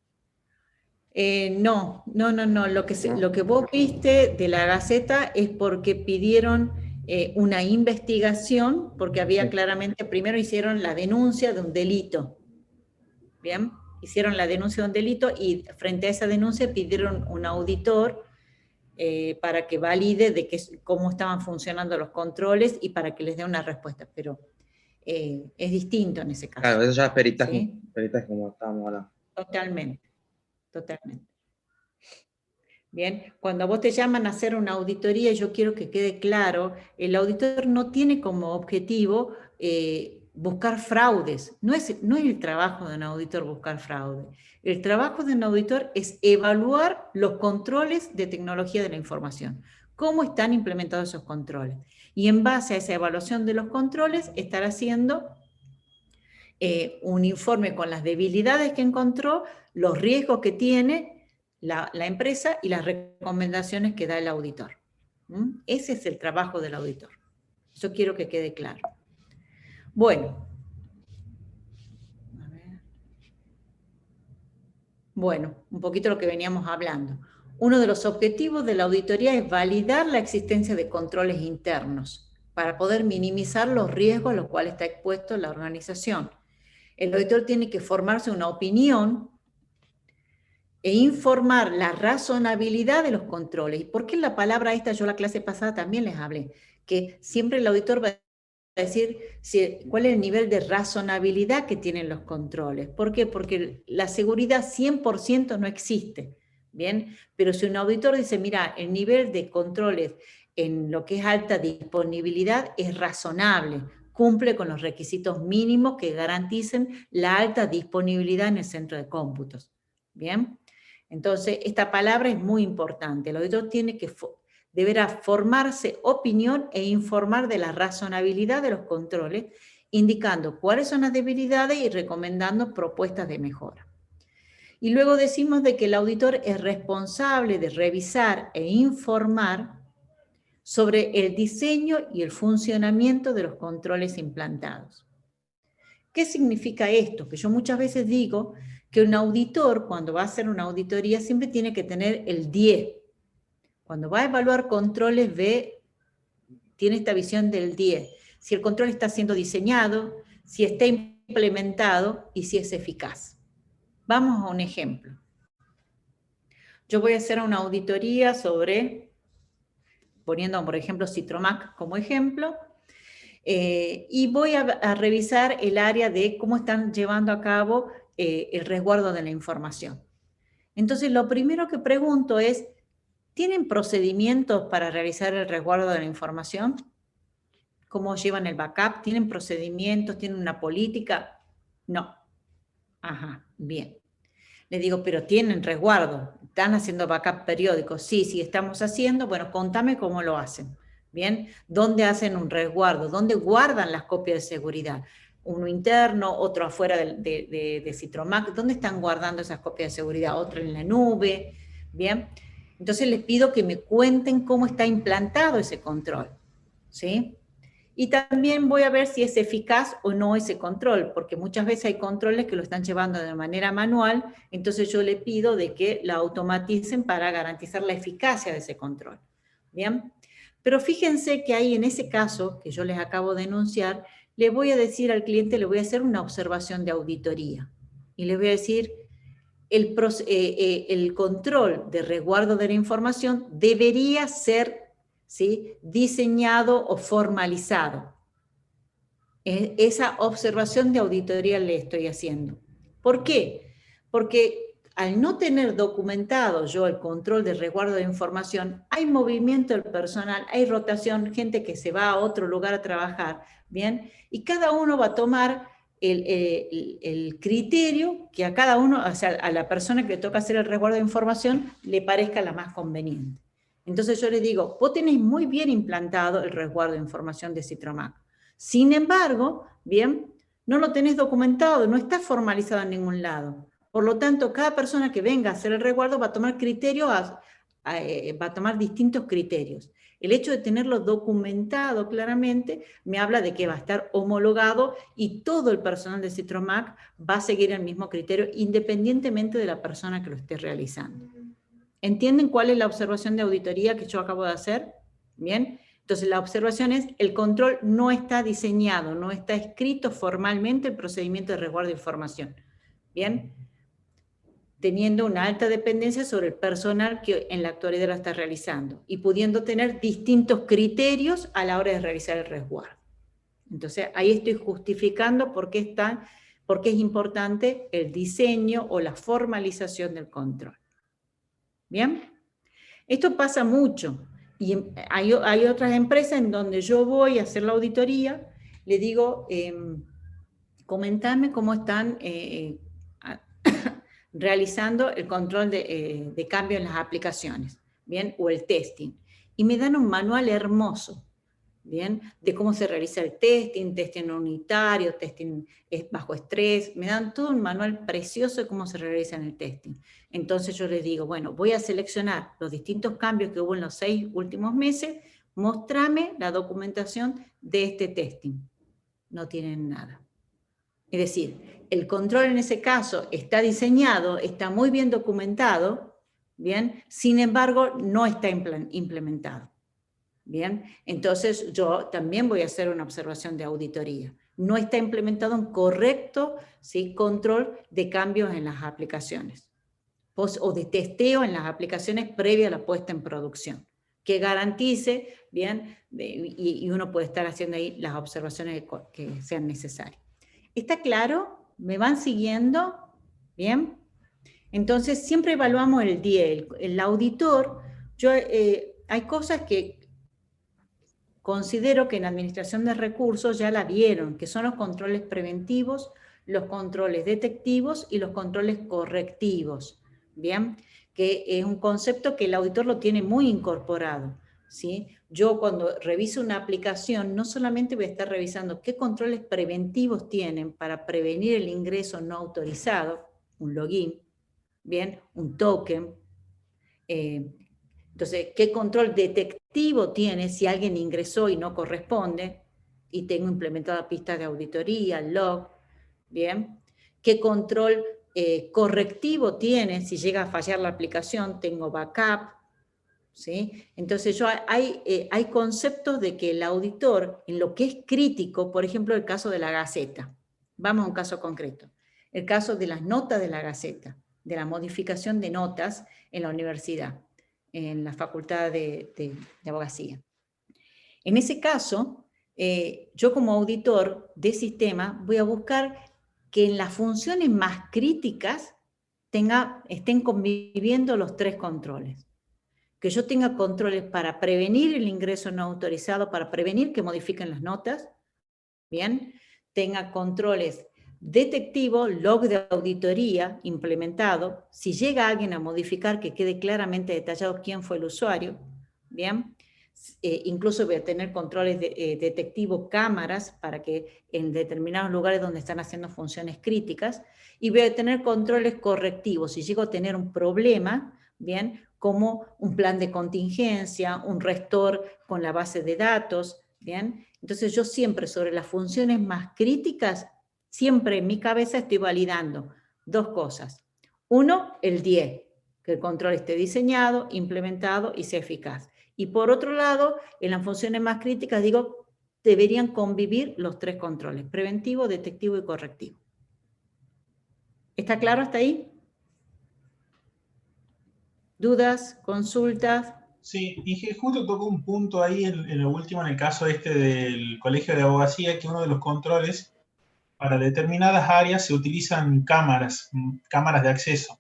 No. Lo que vos viste de la Gaceta es porque pidieron una investigación, porque había claramente, primero hicieron la denuncia de un delito. Bien, hicieron la denuncia de un delito y frente a esa denuncia pidieron un auditor para que valide de cómo estaban funcionando los controles y para que les dé una respuesta, pero es distinto en ese caso. Claro, eso ya es peritaje, ¿sí? peritaje como estábamos hablando. Totalmente. Bien, cuando vos te llaman a hacer una auditoría, yo quiero que quede claro, el auditor no tiene como objetivo buscar fraudes. No es el trabajo de un auditor buscar fraude. El trabajo de un auditor es evaluar los controles de tecnología de la información. ¿Cómo están implementados esos controles? Y en base a esa evaluación de los controles, estar haciendo un informe con las debilidades que encontró, los riesgos que tiene la empresa y las recomendaciones que da el auditor. Ese es el trabajo del auditor. Eso quiero que quede claro. Bueno. Bueno, un poquito lo que veníamos hablando. Uno de los objetivos de la auditoría es validar la existencia de controles internos para poder minimizar los riesgos a los cuales está expuesto la organización. El auditor tiene que formarse una opinión e informar la razonabilidad de los controles. ¿Y por qué la palabra esta? Yo la clase pasada también les hablé, que siempre el auditor va a decir cuál es el nivel de razonabilidad que tienen los controles. ¿Por qué? Porque la seguridad 100% no existe, ¿bien? Pero si un auditor dice, mira, el nivel de controles en lo que es alta disponibilidad es razonable, cumple con los requisitos mínimos que garanticen la alta disponibilidad en el centro de cómputos, ¿bien? Entonces, esta palabra es muy importante. El auditor deberá formarse opinión e informar de la razonabilidad de los controles, indicando cuáles son las debilidades y recomendando propuestas de mejora. Y luego decimos de que el auditor es responsable de revisar e informar sobre el diseño y el funcionamiento de los controles implantados. ¿Qué significa esto? Que yo muchas veces digo que un auditor, cuando va a hacer una auditoría, siempre tiene que tener el 10. Cuando va a evaluar controles, tiene esta visión del 10. Si el control está siendo diseñado, si está implementado y si es eficaz. Vamos a un ejemplo. Yo voy a hacer una auditoría sobre, poniendo por ejemplo Citromax como ejemplo, y voy a revisar el área de cómo están llevando a cabo el resguardo de la información. Entonces, lo primero que pregunto es, ¿tienen procedimientos para realizar el resguardo de la información? ¿Cómo llevan el backup? ¿Tienen procedimientos? ¿Tienen una política? No. Ajá, bien. Le digo, pero tienen resguardo, están haciendo backup periódicos. Sí, sí, estamos haciendo. Bueno, contame cómo lo hacen. Bien, ¿dónde hacen un resguardo? ¿Dónde guardan las copias de seguridad? Uno interno, otro afuera de Citromac. ¿Dónde están guardando esas copias de seguridad? Otro en la nube. Bien, entonces les pido que me cuenten cómo está implantado ese control. ¿Sí? Y también voy a ver si es eficaz o no ese control, porque muchas veces hay controles que lo están llevando de manera manual, entonces yo le pido de que la automaticen para garantizar la eficacia de ese control. ¿Bien? Pero fíjense que ahí en ese caso, que yo les acabo de enunciar, le voy a decir al cliente, le voy a hacer una observación de auditoría. Y le voy a decir, el control de resguardo de la información debería ser, ¿sí?, diseñado o formalizado. Esa observación de auditoría le estoy haciendo. ¿Por qué? Porque al no tener documentado yo el control de resguardo de información, hay movimiento del personal, hay rotación, gente que se va a otro lugar a trabajar, ¿bien? Y cada uno va a tomar el criterio que a cada uno, o sea, a la persona que le toca hacer el resguardo de información, le parezca la más conveniente. Entonces yo les digo, vos tenés muy bien implantado el resguardo de información de Citromac. Sin embargo, bien, no lo tenés documentado, no está formalizado en ningún lado. Por lo tanto, cada persona que venga a hacer el resguardo va a tomar va a tomar distintos criterios. El hecho de tenerlo documentado claramente me habla de que va a estar homologado y todo el personal de Citromac va a seguir el mismo criterio independientemente de la persona que lo esté realizando. ¿Entienden cuál es la observación de auditoría que yo acabo de hacer? Bien. Entonces, la observación es, el control no está diseñado, no está escrito formalmente el procedimiento de resguardo de información. Bien. Teniendo una alta dependencia sobre el personal que en la actualidad lo está realizando y pudiendo tener distintos criterios a la hora de realizar el resguardo. Entonces, ahí estoy justificando por qué es importante el diseño o la formalización del control. ¿Bien? Esto pasa mucho. Y hay otras empresas en donde yo voy a hacer la auditoría, le digo, comentame cómo están realizando el control de cambio en las aplicaciones, ¿bien? O el testing. Y me dan un manual hermoso, ¿bien? De cómo se realiza el testing unitario, testing bajo estrés, me dan todo un manual precioso de cómo se realiza en el testing. Entonces yo les digo, bueno, voy a seleccionar los distintos cambios que hubo en los 6 últimos meses, mostrame la documentación de este testing. No tienen nada. Es decir, el control en ese caso está diseñado, está muy bien documentado, ¿bien? Sin embargo, no está implementado. Bien, entonces yo también voy a hacer una observación de auditoría. No está implementado un correcto, ¿sí?, control de cambios en las aplicaciones o de testeo en las aplicaciones previa a la puesta en producción, que garantice, bien, y uno puede estar haciendo ahí las observaciones que sean necesarias. ¿Está claro? ¿Me van siguiendo? Bien. Entonces siempre evaluamos el día. El auditor, hay cosas que considero que en administración de recursos ya la vieron, que son los controles preventivos, los controles detectivos y los controles correctivos, ¿bien? Que es un concepto que el auditor lo tiene muy incorporado, ¿sí? Yo cuando reviso una aplicación, no solamente voy a estar revisando qué controles preventivos tienen para prevenir el ingreso no autorizado, un login, ¿bien? Un token, entonces, ¿qué control detectivo tiene si alguien ingresó y no corresponde? Y tengo implementada pista de auditoría, log, ¿bien? ¿Qué control correctivo tiene si llega a fallar la aplicación? Tengo backup, ¿sí? Entonces, hay conceptos de que el auditor, en lo que es crítico, por ejemplo, el caso de la Gaceta. Vamos a un caso concreto. El caso de las notas de la Gaceta, de la modificación de notas en la universidad, en la Facultad de Abogacía. En ese caso, yo como auditor de sistema voy a buscar que en las funciones más críticas, estén conviviendo los tres controles. Que yo tenga controles para prevenir el ingreso no autorizado, para prevenir que modifiquen las notas, ¿bien? Tenga controles detectivos, log de auditoría implementado, si llega alguien a modificar, que quede claramente detallado quién fue el usuario, ¿bien? Incluso voy a tener controles detectivos, cámaras, para que en determinados lugares donde están haciendo funciones críticas, y voy a tener controles correctivos, si llego a tener un problema, ¿bien? Como un plan de contingencia, un restore con la base de datos, ¿bien? Entonces yo siempre sobre las funciones más críticas, siempre en mi cabeza estoy validando dos cosas. Uno, el 10, que el control esté diseñado, implementado y sea eficaz. Y por otro lado, en las funciones más críticas digo, deberían convivir los tres controles, preventivo, detectivo y correctivo. ¿Está claro hasta ahí? ¿Dudas? ¿Consultas? Sí, y que justo tocó un punto ahí en lo último, en el caso este del Colegio de Abogacía, que uno de los controles para determinadas áreas se utilizan cámaras de acceso.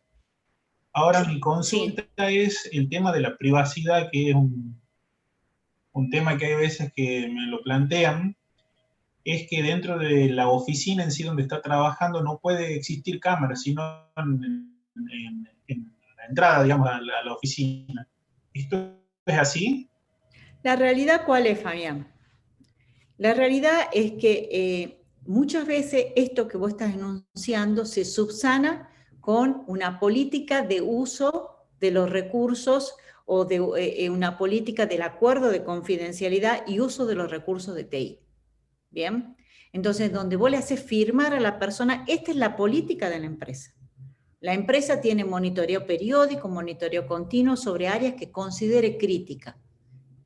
Ahora mi consulta es el tema de la privacidad, que es un tema que hay veces que me lo plantean, es que dentro de la oficina en sí donde está trabajando no puede existir cámaras, sino en la entrada, digamos, a la oficina. ¿Esto es así? La realidad, ¿cuál es, Fabián? La realidad es que muchas veces esto que vos estás enunciando se subsana con una política de uso de los recursos o de una política del acuerdo de confidencialidad y uso de los recursos de TI. ¿Bien? Entonces, donde vos le haces firmar a la persona, esta es la política de la empresa. La empresa tiene monitoreo periódico, monitoreo continuo sobre áreas que considere críticas.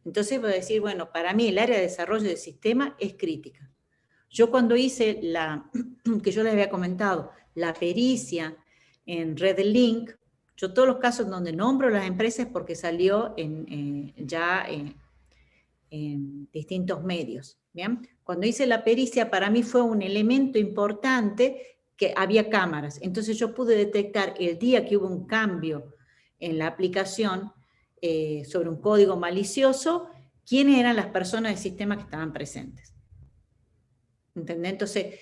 Entonces voy a decir, bueno, para mí el área de desarrollo de sistema es crítica. Yo cuando hice que yo les había comentado, la pericia en RedLink, yo todos los casos donde nombro las empresas porque salió ya en distintos medios, ¿bien? Cuando hice la pericia, para mí fue un elemento importante que había cámaras. Entonces yo pude detectar el día que hubo un cambio en la aplicación sobre un código malicioso, quiénes eran las personas del sistema que estaban presentes. ¿Entendés? Entonces,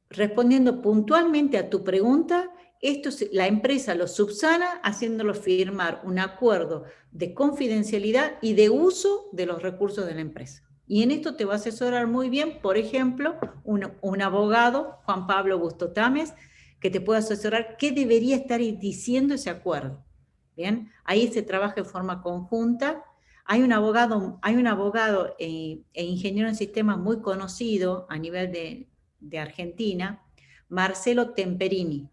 respondiendo puntualmente a tu pregunta, la empresa lo subsana haciéndolo firmar un acuerdo de confidencialidad y de uso de los recursos de la empresa. Y en esto te va a asesorar muy bien, por ejemplo, un abogado, Juan Pablo Bustotames, que te puede asesorar qué debería estar diciendo ese acuerdo. ¿Bien? Ahí se trabaja en forma conjunta. Hay un abogado e ingeniero en sistemas muy conocido a nivel de Argentina, Marcelo Temperini.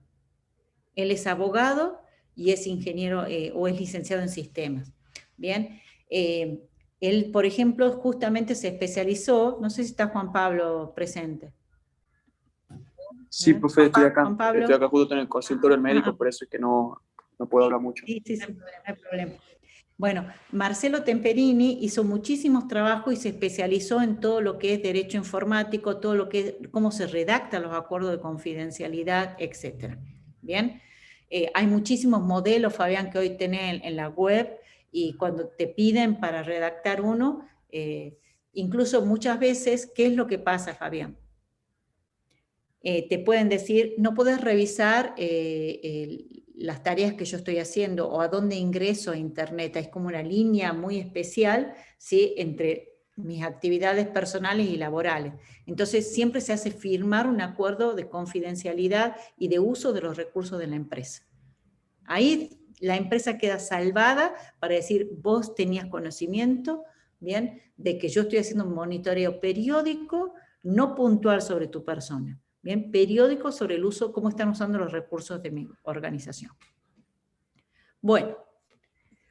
Él es abogado y es ingeniero o es licenciado en sistemas. Bien, él, por ejemplo, justamente se especializó, no sé si está Juan Pablo presente. Sí, profe, estoy acá. Juan Pablo. Estoy acá justo en el consultorio del médico, por eso es que no puedo hablar mucho. Sí, no hay problema. Bueno, Marcelo Temperini hizo muchísimos trabajos y se especializó en todo lo que es derecho informático, todo lo que es cómo se redactan los acuerdos de confidencialidad, etc. Bien, hay muchísimos modelos, Fabián, que hoy tenés en la web, y cuando te piden para redactar uno, incluso muchas veces, ¿qué es lo que pasa, Fabián? Te pueden decir, no puedes revisar las tareas que yo estoy haciendo o a dónde ingreso a internet. Es como una línea muy especial, ¿sí?, entre mis actividades personales y laborales. Entonces siempre se hace firmar un acuerdo de confidencialidad y de uso de los recursos de la empresa. Ahí la empresa queda salvada para decir, vos tenías conocimiento, ¿bien?, de que yo estoy haciendo un monitoreo periódico, no puntual sobre tu persona. Bien, periódico sobre el uso, cómo están usando los recursos de mi organización. Bueno,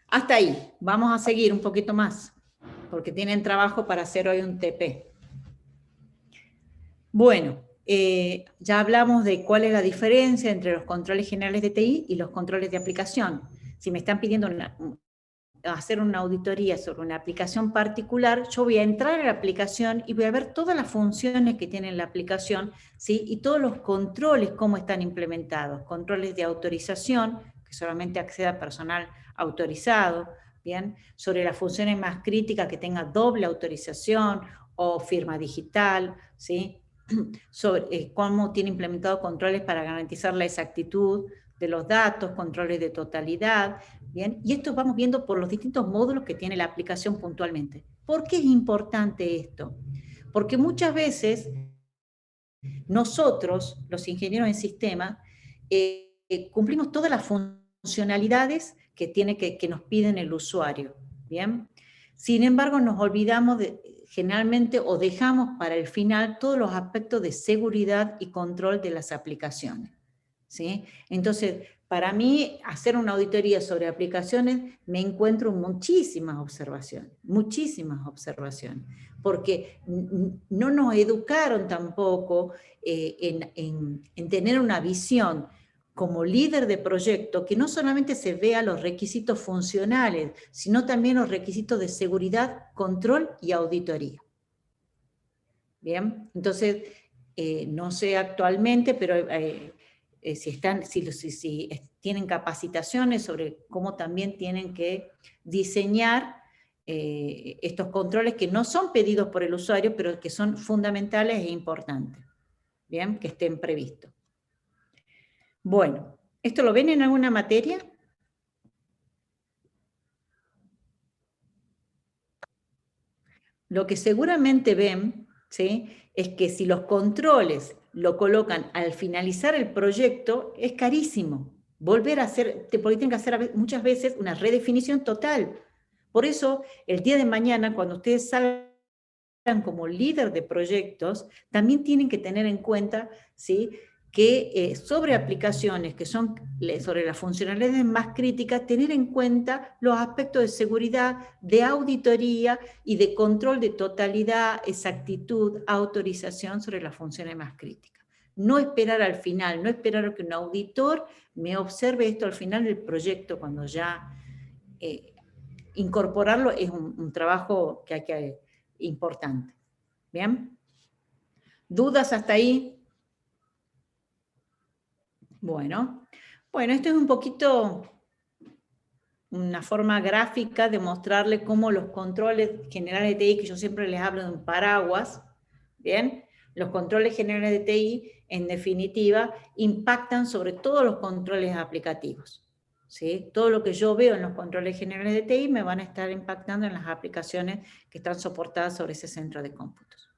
hasta ahí. Vamos a seguir un poquito más, porque tienen trabajo para hacer hoy un TP. Bueno, ya hablamos de cuál es la diferencia entre los controles generales de TI y los controles de aplicación. Si me están pidiendo hacer una auditoría sobre una aplicación particular, yo voy a entrar a la aplicación y voy a ver todas las funciones que tiene la aplicación, ¿sí? Y todos los controles, cómo están implementados. Controles de autorización, que solamente acceda personal autorizado, ¿bien? Sobre las funciones más críticas, que tenga doble autorización o firma digital, ¿sí? Sobre cómo tiene implementado controles para garantizar la exactitud de los datos, controles de totalidad, ¿bien? Y esto vamos viendo por los distintos módulos que tiene la aplicación puntualmente. ¿Por qué es importante esto? Porque muchas veces nosotros, los ingenieros en sistemas, cumplimos todas las funcionalidades que nos piden el usuario, ¿bien? Sin embargo, nos olvidamos generalmente o dejamos para el final todos los aspectos de seguridad y control de las aplicaciones, ¿sí? Entonces, para mí, hacer una auditoría sobre aplicaciones, me encuentro muchísimas observaciones, porque no nos educaron tampoco en tener una visión como líder de proyecto, que no solamente se vea los requisitos funcionales, sino también los requisitos de seguridad, control y auditoría. Bien, entonces, no sé actualmente, pero si tienen capacitaciones sobre cómo también tienen que diseñar estos controles que no son pedidos por el usuario, pero que son fundamentales e importantes, bien, que estén previstos. Bueno, ¿esto lo ven en alguna materia? Lo que seguramente ven, ¿sí?, es que si los controles lo colocan al finalizar el proyecto, es carísimo. Volver a hacer, porque tienen que hacer muchas veces una redefinición total. Por eso, el día de mañana, cuando ustedes salgan como líder de proyectos, también tienen que tener en cuenta, ¿sí?, que sobre aplicaciones que son sobre las funcionalidades más críticas, tener en cuenta los aspectos de seguridad, de auditoría y de control de totalidad, exactitud, autorización sobre las funciones más críticas. No esperar al final, no esperar a que un auditor me observe esto al final del proyecto, cuando ya incorporarlo es un trabajo que hay que importante. ¿Bien? ¿Dudas hasta ahí? Bueno, esto es un poquito una forma gráfica de mostrarles cómo los controles generales de TI, que yo siempre les hablo de un paraguas, ¿bien? Los controles generales de TI, en definitiva, impactan sobre todos los controles aplicativos, ¿sí? Todo lo que yo veo en los controles generales de TI me van a estar impactando en las aplicaciones que están soportadas sobre ese centro de cómputos.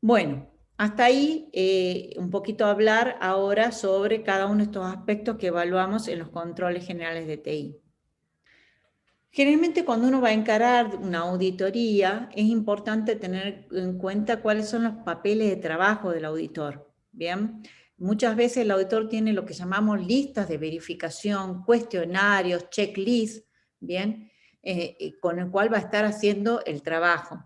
Bueno, hasta ahí un poquito hablar ahora sobre cada uno de estos aspectos que evaluamos en los controles generales de TI. Generalmente cuando uno va a encarar una auditoría, es importante tener en cuenta cuáles son los papeles de trabajo del auditor. Bien, muchas veces el auditor tiene lo que llamamos listas de verificación, cuestionarios, checklists, bien, con el cual va a estar haciendo el trabajo.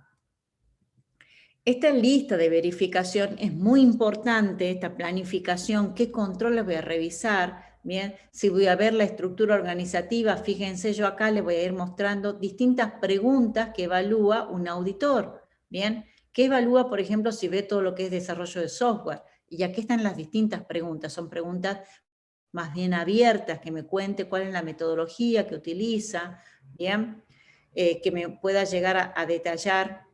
Esta lista de verificación es muy importante, esta planificación, qué controles voy a revisar, bien, si voy a ver la estructura organizativa, fíjense, yo acá les voy a ir mostrando distintas preguntas que evalúa un auditor, bien, que evalúa, por ejemplo, si ve todo lo que es desarrollo de software, y aquí están las distintas preguntas, son preguntas más bien abiertas, que me cuente cuál es la metodología que utiliza, bien, que me pueda llegar a detallar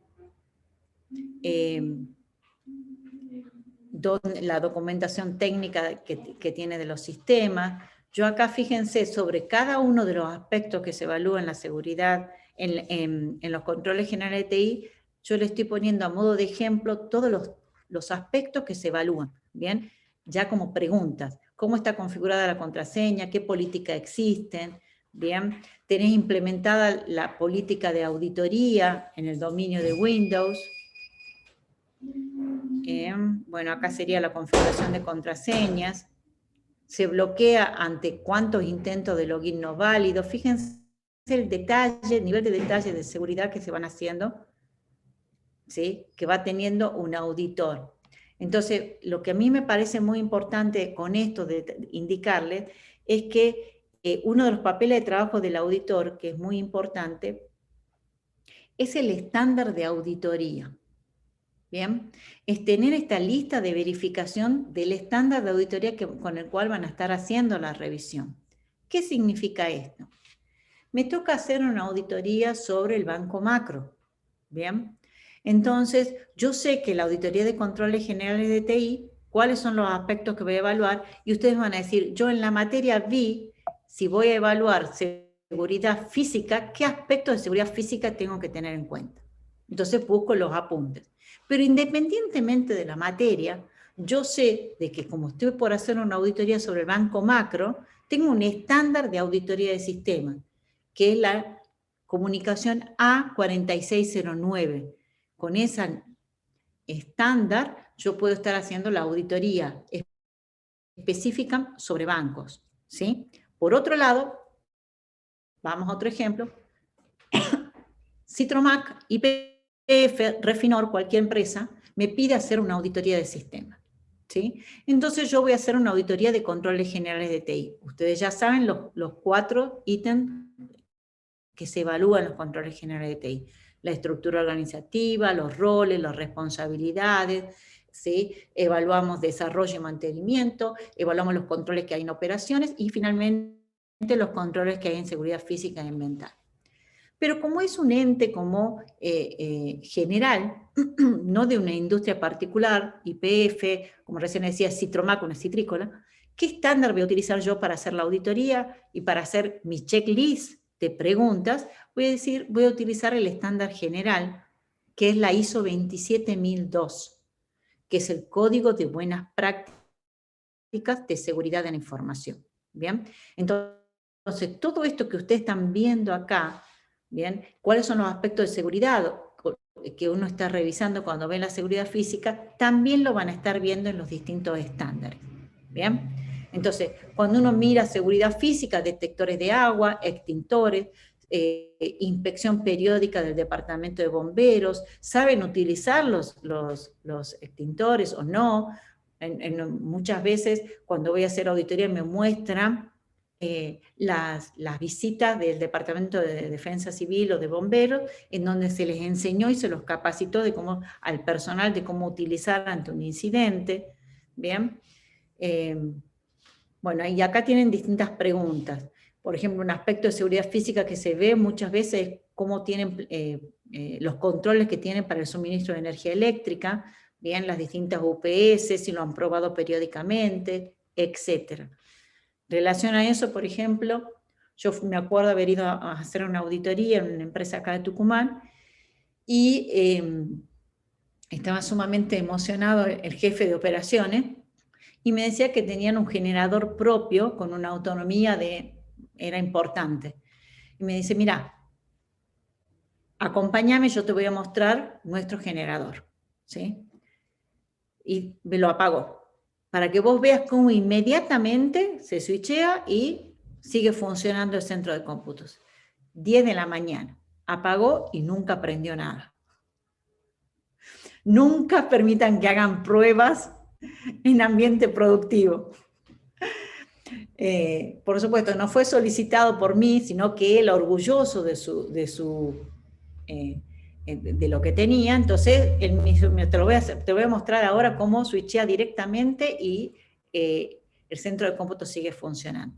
la documentación técnica que tiene de los sistemas. Yo acá, fíjense, sobre cada uno de los aspectos que se evalúan en la seguridad, en los controles generales de TI, yo le estoy poniendo a modo de ejemplo todos los aspectos que se evalúan, ¿bien? Ya como preguntas. ¿Cómo está configurada la contraseña? ¿Qué políticas existen? ¿Bien? ¿Tenés implementada la política de auditoría en el dominio de Windows? Bueno, acá sería la configuración de contraseñas. Se bloquea ante cuántos intentos de login no válidos. Fíjense el detalle, el nivel de detalle de seguridad que se van haciendo, ¿sí?, que va teniendo un auditor. Entonces, lo que a mí me parece muy importante con esto de indicarles es que uno de los papeles de trabajo del auditor, que es muy importante, es el estándar de auditoría. ¿Bien? Es tener esta lista de verificación del estándar de auditoría con el cual van a estar haciendo la revisión. ¿Qué significa esto? Me toca hacer una auditoría sobre el Banco Macro. ¿Bien? Entonces, yo sé que la auditoría de controles generales de TI, cuáles son los aspectos que voy a evaluar, y ustedes van a decir, yo en la materia vi, si voy a evaluar seguridad física, ¿qué aspectos de seguridad física tengo que tener en cuenta? Entonces busco los apuntes. Pero independientemente de la materia, yo sé de que como estoy por hacer una auditoría sobre el Banco Macro, tengo un estándar de auditoría de sistemas, que es la comunicación A4609. Con ese estándar yo puedo estar haciendo la auditoría específica sobre bancos, ¿sí? Por otro lado, vamos a otro ejemplo, Citromac, YPF, Refinor, cualquier empresa, me pide hacer una auditoría de sistema, ¿sí? Entonces yo voy a hacer una auditoría de controles generales de TI. Ustedes ya saben los 4 ítems que se evalúan en los controles generales de TI. La estructura organizativa, los roles, las responsabilidades, ¿sí? Evaluamos desarrollo y mantenimiento, evaluamos los controles que hay en operaciones y finalmente los controles que hay en seguridad física e inventario. Pero como es un ente como general, no de una industria particular, YPF, como recién decía, Citromac, una citrícola, ¿qué estándar voy a utilizar yo para hacer la auditoría y para hacer mi checklist de preguntas? Voy a utilizar el estándar general, que es la ISO 27002, que es el Código de Buenas Prácticas de Seguridad de la Información. ¿Bien? Entonces, todo esto que ustedes están viendo acá, ¿bien? ¿Cuáles son los aspectos de seguridad que uno está revisando cuando ve la seguridad física? También lo van a estar viendo en los distintos estándares. ¿Bien? Entonces, cuando uno mira seguridad física, detectores de agua, extintores, inspección periódica del departamento de bomberos, ¿saben utilizar los extintores o no? Muchas veces cuando voy a hacer auditoría me muestran las visitas del Departamento de Defensa Civil o de Bomberos, en donde se les enseñó y se los capacitó al personal de cómo utilizar ante un incidente. ¿Bien? Bueno, y acá tienen distintas preguntas. Por ejemplo, un aspecto de seguridad física que se ve muchas veces es cómo tienen los controles que tienen para el suministro de energía eléctrica, bien, las distintas UPS, si lo han probado periódicamente, etcétera. En relación a eso, por ejemplo, yo me acuerdo haber ido a hacer una auditoría en una empresa acá de Tucumán y estaba sumamente emocionado el jefe de operaciones y me decía que tenían un generador propio con una autonomía era importante. Y me dice, mira, acompáñame, yo te voy a mostrar nuestro generador, ¿sí? Y me lo apagó, para que vos veas cómo inmediatamente se switchea y sigue funcionando el centro de cómputos. 10 de la mañana, apagó y nunca prendió nada. Nunca permitan que hagan pruebas en ambiente productivo. Por supuesto, no fue solicitado por mí, sino que él, orgulloso de lo que tenía, entonces él me dijo, te voy a mostrar ahora cómo switchea directamente y el centro de cómputo sigue funcionando.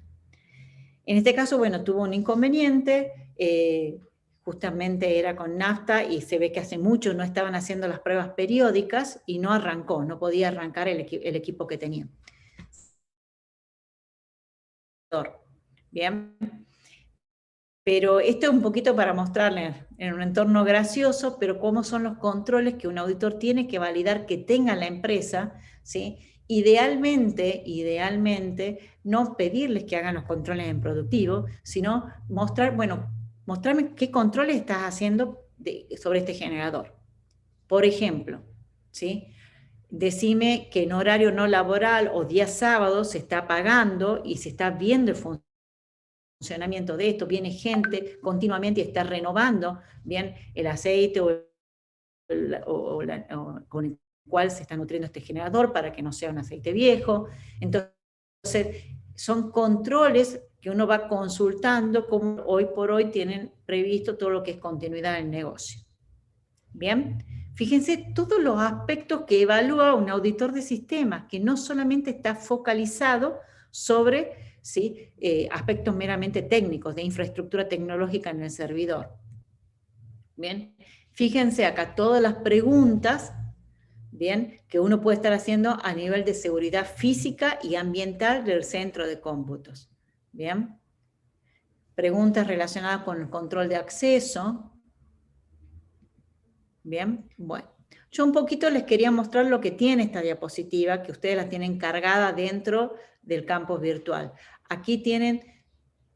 En este caso, bueno, tuvo un inconveniente, justamente era con nafta y se ve que hace mucho no estaban haciendo las pruebas periódicas y no arrancó, no podía arrancar el equipo que tenía. Bien, pero esto es un poquito para mostrarles en un entorno gracioso, pero cómo son los controles que un auditor tiene que validar que tenga la empresa, ¿sí? Idealmente, no pedirles que hagan los controles en productivo, sino mostrarme qué controles estás haciendo sobre este generador. Por ejemplo, ¿sí? Decime que en horario no laboral o día sábado se está apagando y se está viendo el funcionamiento de esto, viene gente continuamente y está renovando bien el aceite con el cual se está nutriendo este generador para que no sea un aceite viejo. Entonces, son controles que uno va consultando cómo hoy por hoy tienen previsto todo lo que es continuidad del negocio. Bien, fíjense todos los aspectos que evalúa un auditor de sistemas, que no solamente está focalizado sobre, ¿sí?, aspectos meramente técnicos de infraestructura tecnológica en el servidor. Bien, fíjense acá todas las preguntas, bien, que uno puede estar haciendo a nivel de seguridad física y ambiental del centro de cómputos. Bien, preguntas relacionadas con el control de acceso. Bien, bueno, yo un poquito les quería mostrar lo que tiene esta diapositiva, que ustedes la tienen cargada dentro del campus virtual. Aquí tienen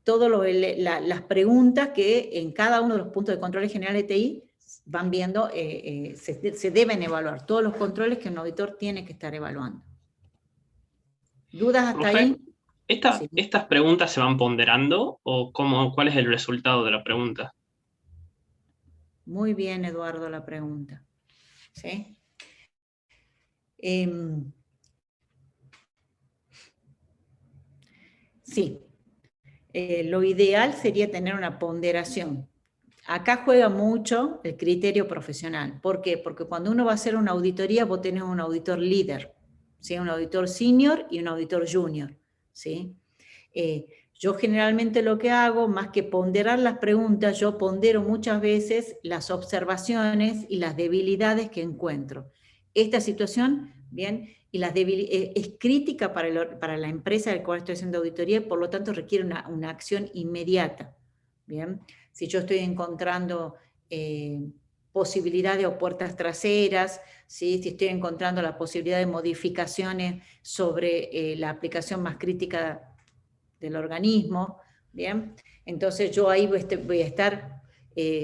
todas las preguntas que en cada uno de los puntos de control general de TI van viendo, se deben evaluar, todos los controles que un auditor tiene que estar evaluando. ¿Dudas hasta Profe, ahí? Sí. ¿estas preguntas se van ponderando o cuál es el resultado de la pregunta? Muy bien, Eduardo, la pregunta. ¿Sí? Sí. Lo ideal sería tener una ponderación. Acá juega mucho el criterio profesional. ¿Por qué? Porque cuando uno va a hacer una auditoría, vos tenés un auditor líder, ¿sí? Un auditor senior y un auditor junior, ¿sí? Yo generalmente lo que hago, más que ponderar las preguntas, yo pondero muchas veces las observaciones y las debilidades que encuentro. Esta situación, bien, y es crítica para la empresa del cual estoy haciendo auditoría y por lo tanto requiere una acción inmediata, bien. Si yo estoy encontrando posibilidades o puertas traseras, ¿sí? Si estoy encontrando la posibilidad de modificaciones sobre la aplicación más crítica del organismo, ¿bien? Entonces yo ahí voy a estar,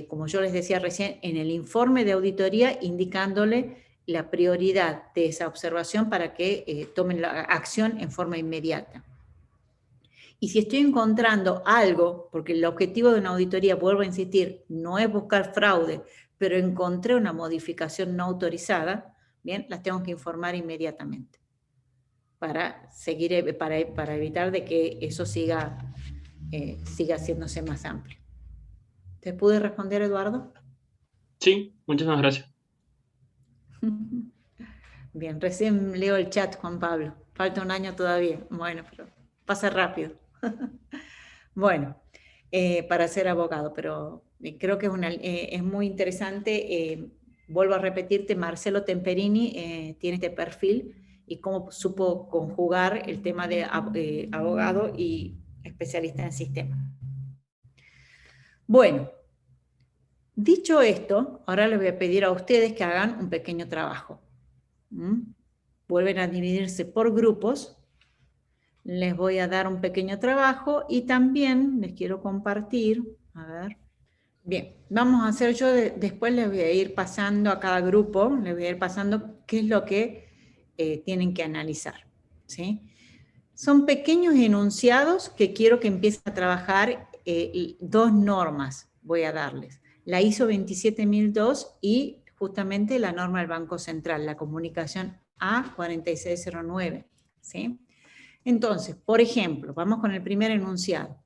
como yo les decía recién, en el informe de auditoría indicándole la prioridad de esa observación para que tomen la acción en forma inmediata. Y si estoy encontrando algo, porque el objetivo de una auditoría, vuelvo a insistir, no es buscar fraude, pero encontré una modificación no autorizada, bien, las tengo que informar inmediatamente para evitar de que eso siga haciéndose más amplio. ¿Te pude responder, Eduardo? Sí, muchísimas gracias. Bien, recién leo el chat, Juan Pablo. Falta un año todavía. Bueno, pero pasa rápido. Bueno, para ser abogado, pero creo que es muy interesante. Vuelvo a repetirte, Marcelo Temperini tiene este perfil y cómo supo conjugar el tema de abogado y especialista en sistemas. Bueno, dicho esto, ahora les voy a pedir a ustedes que hagan un pequeño trabajo. Vuelven a dividirse por grupos. Les voy a dar un pequeño trabajo y también les quiero compartir, a ver. Bien, vamos a hacer después les voy a ir pasando a cada grupo, les voy a ir pasando qué es lo que tienen que analizar, ¿sí? Son pequeños enunciados que quiero que empiecen a trabajar, dos normas voy a darles. La ISO 27002 y justamente la norma del Banco Central, la comunicación A4609, ¿sí? Entonces, por ejemplo, vamos con el primer enunciado.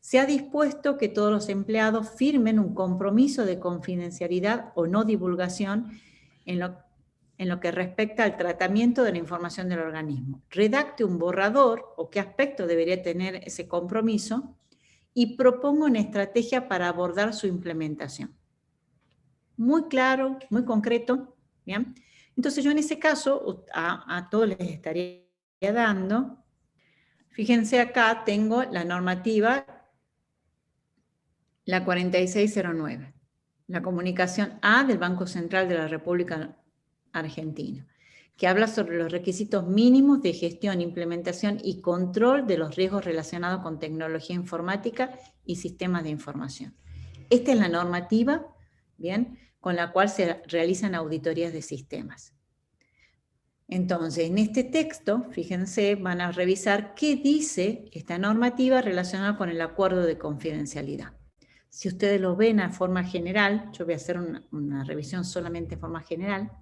Se ha dispuesto que todos los empleados firmen un compromiso de confidencialidad o no divulgación en lo que respecta al tratamiento de la información del organismo. Redacte un borrador o qué aspecto debería tener ese compromiso y proponga una estrategia para abordar su implementación. Muy claro, muy concreto, ¿bien? Entonces yo en ese caso a todos les estaría dando. Fíjense acá, tengo la normativa, la 4609, la comunicación A del Banco Central de la República Argentina, que habla sobre los requisitos mínimos de gestión, implementación y control de los riesgos relacionados con tecnología informática y sistemas de información. Esta es la normativa, bien, con la cual se realizan auditorías de sistemas. Entonces, en este texto, fíjense, van a revisar qué dice esta normativa relacionada con el acuerdo de confidencialidad. Si ustedes lo ven a forma general, yo voy a hacer una revisión solamente en forma general.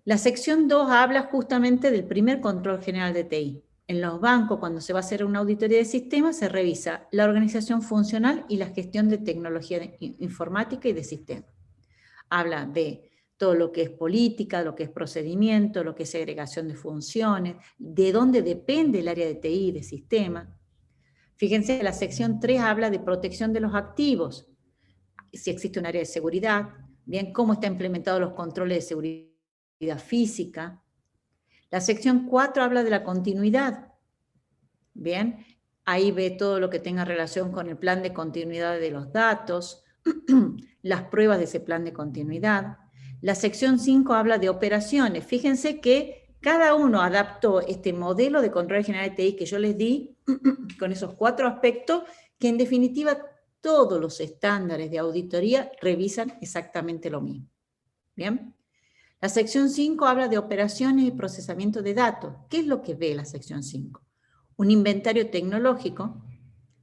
La sección 2 habla justamente del primer control general de TI, En los bancos, cuando se va a hacer una auditoría de sistemas, se revisa la organización funcional y la gestión de tecnología informática y de sistemas. Habla de todo lo que es política, lo que es procedimiento, lo que es segregación de funciones, de dónde depende el área de TI y de sistemas. Fíjense, la sección 3 habla de protección de los activos, si existe un área de seguridad, bien, cómo están implementados los controles de seguridad física. La sección 4 habla de la continuidad, bien, ahí ve todo lo que tenga relación con el plan de continuidad de los datos, las pruebas de ese plan de continuidad. La sección 5 habla de operaciones. Fíjense que cada uno adaptó este modelo de control general de TI que yo les di, con esos 4 aspectos, que en definitiva todos los estándares de auditoría revisan exactamente lo mismo. ¿Bien? La sección 5 habla de operaciones y procesamiento de datos. ¿Qué es lo que ve la sección 5? Un inventario tecnológico,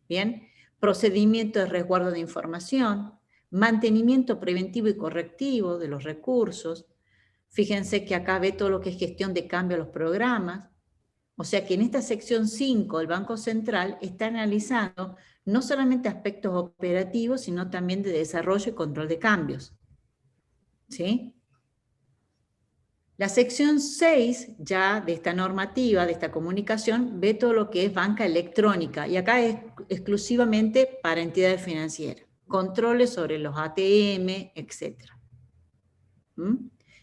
¿bien? Procedimiento de resguardo de información, mantenimiento preventivo y correctivo de los recursos. Fíjense que acá ve todo lo que es gestión de cambio a los programas. O sea que en esta sección 5 el Banco Central está analizando no solamente aspectos operativos, sino también de desarrollo y control de cambios. ¿Sí? La sección 6 ya de esta normativa, de esta comunicación, ve todo lo que es banca electrónica. Y acá es exclusivamente para entidades financieras. Controles sobre los ATM, etc.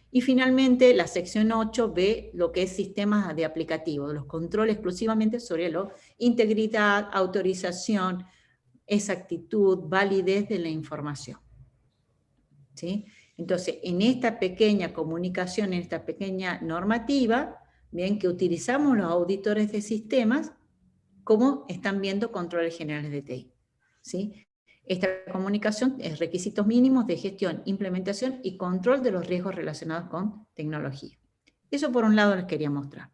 Y finalmente, la sección 8 ve lo que es sistemas de aplicativos, los controles exclusivamente sobre la integridad, autorización, exactitud, validez de la información. ¿Sí? Entonces, en esta pequeña comunicación, en esta pequeña normativa, bien, que utilizamos los auditores de sistemas, como están viendo controles generales de TI. ¿Sí? Esta comunicación es requisitos mínimos de gestión, implementación y control de los riesgos relacionados con tecnología. Eso por un lado les quería mostrar.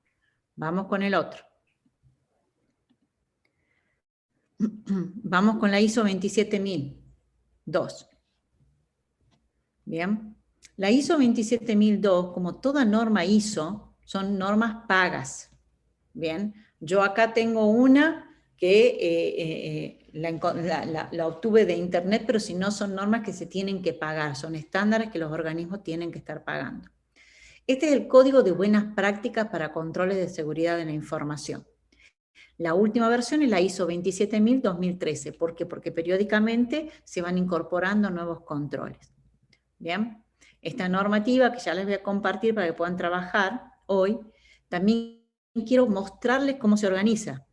Vamos con el otro. Vamos con la ISO 27002. Bien. La ISO 27002, como toda norma ISO, son normas pagas. Bien. Yo acá tengo una que la obtuve de internet, pero si no son normas que se tienen que pagar, son estándares que los organismos tienen que estar pagando. Este es el Código de Buenas Prácticas para Controles de Seguridad de la Información. La última versión es la ISO 27000-2013. ¿Por qué? Porque periódicamente se van incorporando nuevos controles. Bien, esta normativa que ya les voy a compartir para que puedan trabajar hoy, también quiero mostrarles cómo se organiza.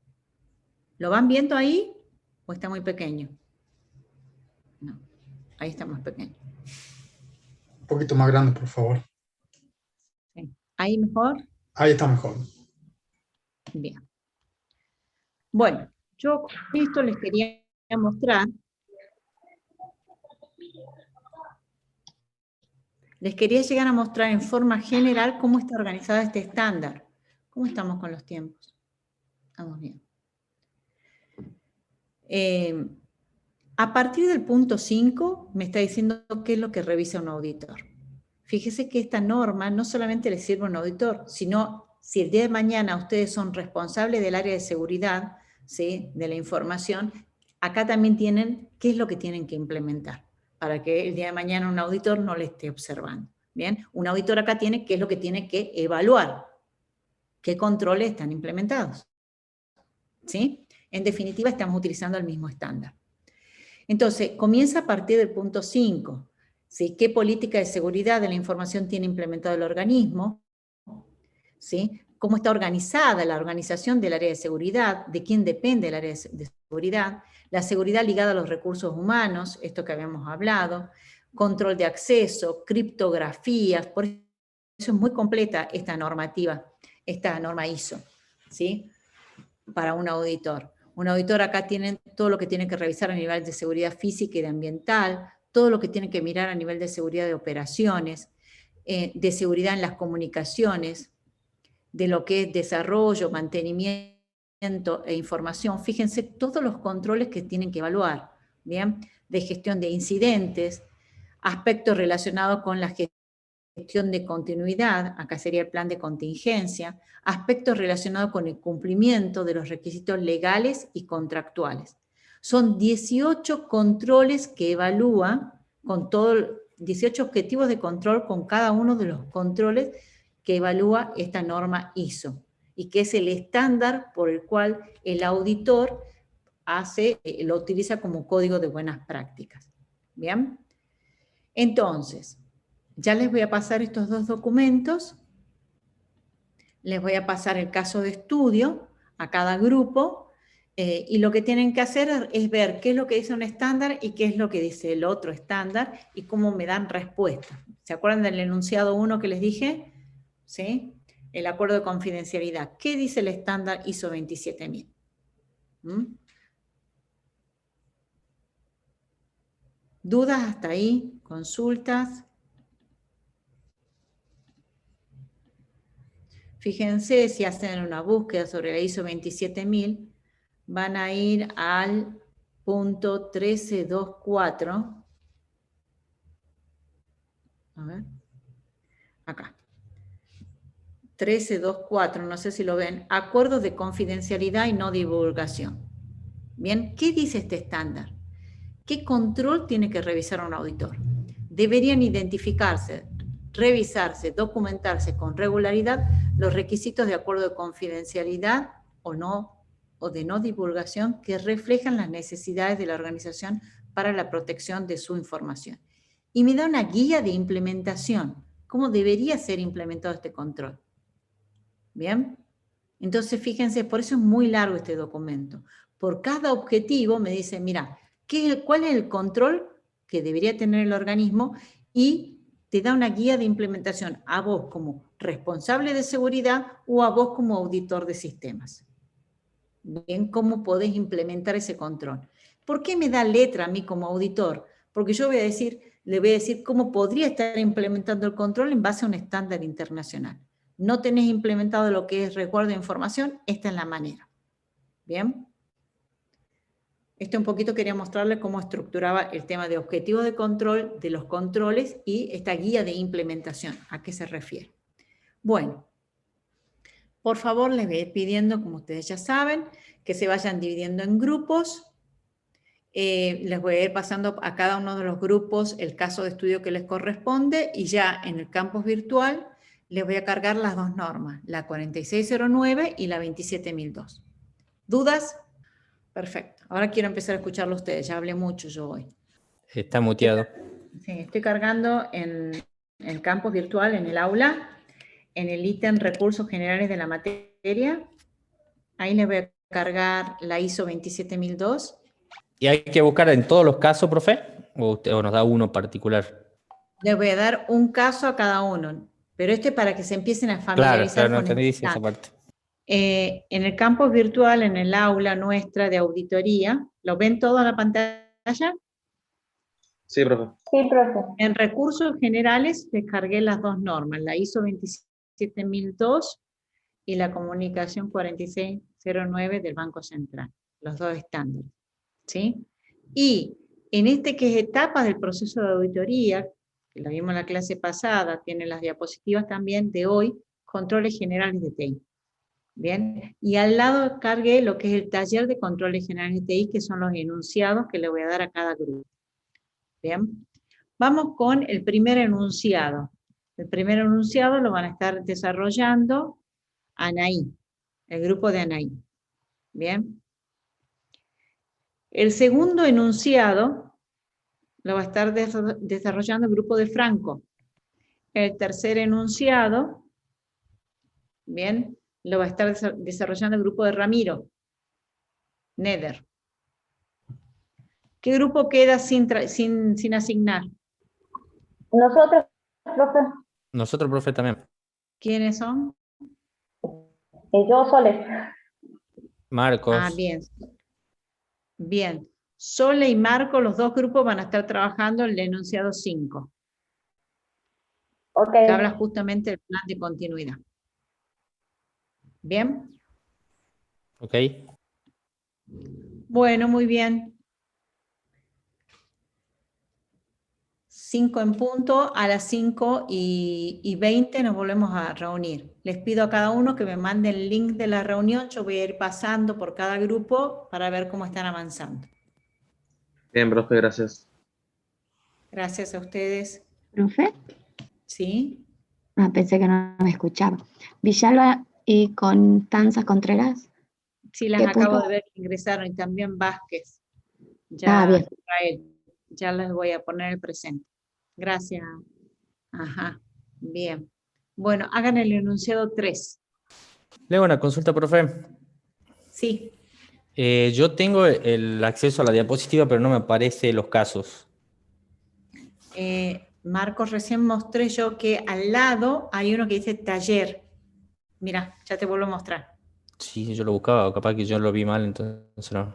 ¿Lo van viendo ahí o está muy pequeño? No, ahí está más pequeño. Un poquito más grande, por favor. Sí. ¿Ahí mejor? Ahí está mejor. Bien. Bueno, yo con esto les quería mostrar. Les quería llegar a mostrar en forma general cómo está organizado este estándar. ¿Cómo estamos con los tiempos? Estamos bien. A partir del punto 5 me está diciendo qué es lo que revisa un auditor. Fíjese que esta norma no solamente le sirve a un auditor, sino si el día de mañana ustedes son responsables del área de seguridad, ¿sí?, de la información, acá también tienen qué es lo que tienen que implementar, para que el día de mañana un auditor no le esté observando. Bien, un auditor acá tiene qué es lo que tiene que evaluar, qué controles están implementados. ¿Sí? En definitiva, estamos utilizando el mismo estándar. Entonces, comienza a partir del punto 5. ¿Sí? ¿Qué política de seguridad de la información tiene implementado el organismo? ¿Sí? ¿Cómo está organizada la organización del área de seguridad? ¿De quién depende el área de seguridad? La seguridad ligada a los recursos humanos, esto que habíamos hablado, control de acceso, criptografías, por eso es muy completa esta normativa, esta norma ISO, ¿sí?, para un auditor. Un auditor acá tiene todo lo que tiene que revisar a nivel de seguridad física y de ambiental, todo lo que tiene que mirar a nivel de seguridad de operaciones, de seguridad en las comunicaciones, de lo que es desarrollo, mantenimiento e información. Fíjense todos los controles que tienen que evaluar, ¿bien? De gestión de incidentes, aspectos relacionados con la gestión de continuidad, acá sería el plan de contingencia, aspectos relacionados con el cumplimiento de los requisitos legales y contractuales. Son 18 controles que evalúa con 18 objetivos de control con cada uno de los controles que evalúa esta norma ISO y que es el estándar por el cual el auditor lo utiliza como código de buenas prácticas. ¿Bien? Entonces, ya les voy a pasar estos dos documentos. Les voy a pasar el caso de estudio a cada grupo y lo que tienen que hacer es ver qué es lo que dice un estándar y qué es lo que dice el otro estándar y cómo me dan respuesta. ¿Se acuerdan del enunciado 1 que les dije? ¿Sí? El acuerdo de confidencialidad. ¿Qué dice el estándar ISO 27000? ¿Dudas hasta ahí? ¿Consultas? Fíjense, si hacen una búsqueda sobre la ISO 27000, van a ir al punto 1324. A ver. Acá. 1324, no sé si lo ven. Acuerdos de confidencialidad y no divulgación. Bien, ¿qué dice este estándar? ¿Qué control tiene que revisar un auditor? Deberían identificarse, revisarse, documentarse con regularidad los requisitos de acuerdo de confidencialidad o de no divulgación que reflejan las necesidades de la organización para la protección de su información. Y me da una guía de implementación, cómo debería ser implementado este control. ¿Bien? Entonces, fíjense, por eso es muy largo este documento. Por cada objetivo me dice, mira, ¿cuál es el control que debería tener el organismo? Y te da una guía de implementación a vos como responsable de seguridad o a vos como auditor de sistemas. Bien, ¿cómo podés implementar ese control? ¿Por qué me da letra a mí como auditor? Porque yo le voy a decir cómo podría estar implementando el control en base a un estándar internacional. No tenés implementado lo que es resguardo de información, esta es la manera. ¿Bien? Esto un poquito quería mostrarles cómo estructuraba el tema de objetivos de control, de los controles y esta guía de implementación, ¿a qué se refiere? Bueno, por favor les voy a ir pidiendo, como ustedes ya saben, que se vayan dividiendo en grupos. Les voy a ir pasando a cada uno de los grupos el caso de estudio que les corresponde y ya en el campus virtual les voy a cargar las dos normas, la 4609 y la 27002. ¿Dudas? Perfecto. Ahora quiero empezar a escucharlo a ustedes. Ya hablé mucho yo hoy. Está muteado. Sí, estoy cargando en el campus virtual, en el aula, en el ítem recursos generales de la materia. Ahí les voy a cargar la ISO 27002. ¿Y hay que buscar en todos los casos, profe? ¿O nos da uno particular? Les voy a dar un caso a cada uno, pero este es para que se empiecen a familiarizar Claro, no con entendí el esa parte. en el campus virtual, en el aula nuestra de auditoría, ¿lo ven todo en la pantalla? Sí, profe. Sí, profe. En recursos generales descargué las dos normas, la ISO 27002 y la comunicación 4609 del Banco Central, los dos estándares, ¿sí? Y en este que es etapas del proceso de auditoría, que lo vimos en la clase pasada, tiene las diapositivas también de hoy, controles generales de TI. Bien, y al lado cargué lo que es el taller de controles generales de TI, que son los enunciados que le voy a dar a cada grupo. Bien, vamos con el primer enunciado. El primer enunciado lo van a estar desarrollando Anaí, el grupo de Anaí. Bien. El segundo enunciado lo va a estar desarrollando el grupo de Franco. El tercer enunciado, bien, lo va a estar desarrollando el grupo de Ramiro, Nether. ¿Qué grupo queda sin asignar? Nosotros, profe. Nosotros, profe, también. ¿Quiénes son? Yo, Sole. Marcos. Ah, bien. Bien. Sole y Marco, los dos grupos van a estar trabajando el enunciado 5. Ok. Que habla justamente del plan de continuidad. ¿Bien? Ok. Bueno, muy bien. 5 en punto, a las 5:20 nos volvemos a reunir. Les pido a cada uno que me mande el link de la reunión. Yo voy a ir pasando por cada grupo para ver cómo están avanzando. Bien, profe, gracias. Gracias a ustedes. ¿Profe? ¿Sí? Ah, pensé que no me escuchaba. Villalba y Constanza Contreras. Sí, las ¿Qué acabo punto? de ver que ingresaron, y también Vázquez. Ya, Bien. Israel, ya les voy a poner el presente. Gracias. Ajá, bien. Bueno, hagan el enunciado 3. Leo una consulta, profe. Sí. Yo tengo el acceso a la diapositiva, pero no me aparecen los casos. Marcos, recién mostré yo que al lado hay uno que dice taller. Mira, ya te vuelvo a mostrar. Sí, yo lo buscaba, capaz que yo lo vi mal, entonces no.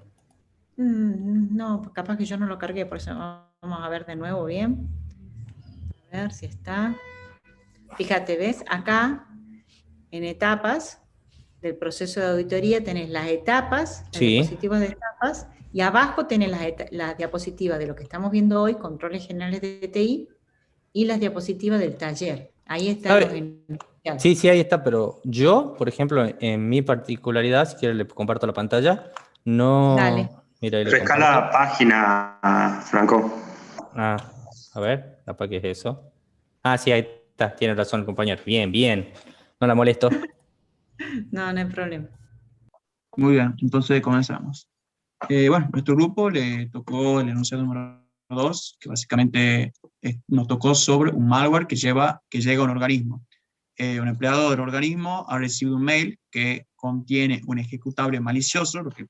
No, capaz que yo no lo cargué, por eso vamos a ver de nuevo bien. A ver si está. Fíjate, ¿ves? Acá, en etapas del proceso de auditoría, tenés las etapas, las Sí. diapositivas de etapas, y abajo tenés las diapositivas de lo que estamos viendo hoy, controles generales de TI, y las diapositivas del taller. Ahí están los enunciados. Sí, sí, ahí está, pero yo, por ejemplo, en mi particularidad, si quieres le comparto la pantalla, no... Dale. Mira, ahí le Refresca comparto. la página, Franco. A ver, capaz que es eso. Ah, sí, ahí está, tiene razón el compañero. Bien, bien. No la molesto. No, no hay problema. Muy bien, entonces comenzamos. Bueno, nuestro grupo le tocó el enunciado número 2, que básicamente nos tocó sobre un malware que llega a un organismo. Un empleado del organismo ha recibido un mail que contiene un ejecutable malicioso, lo que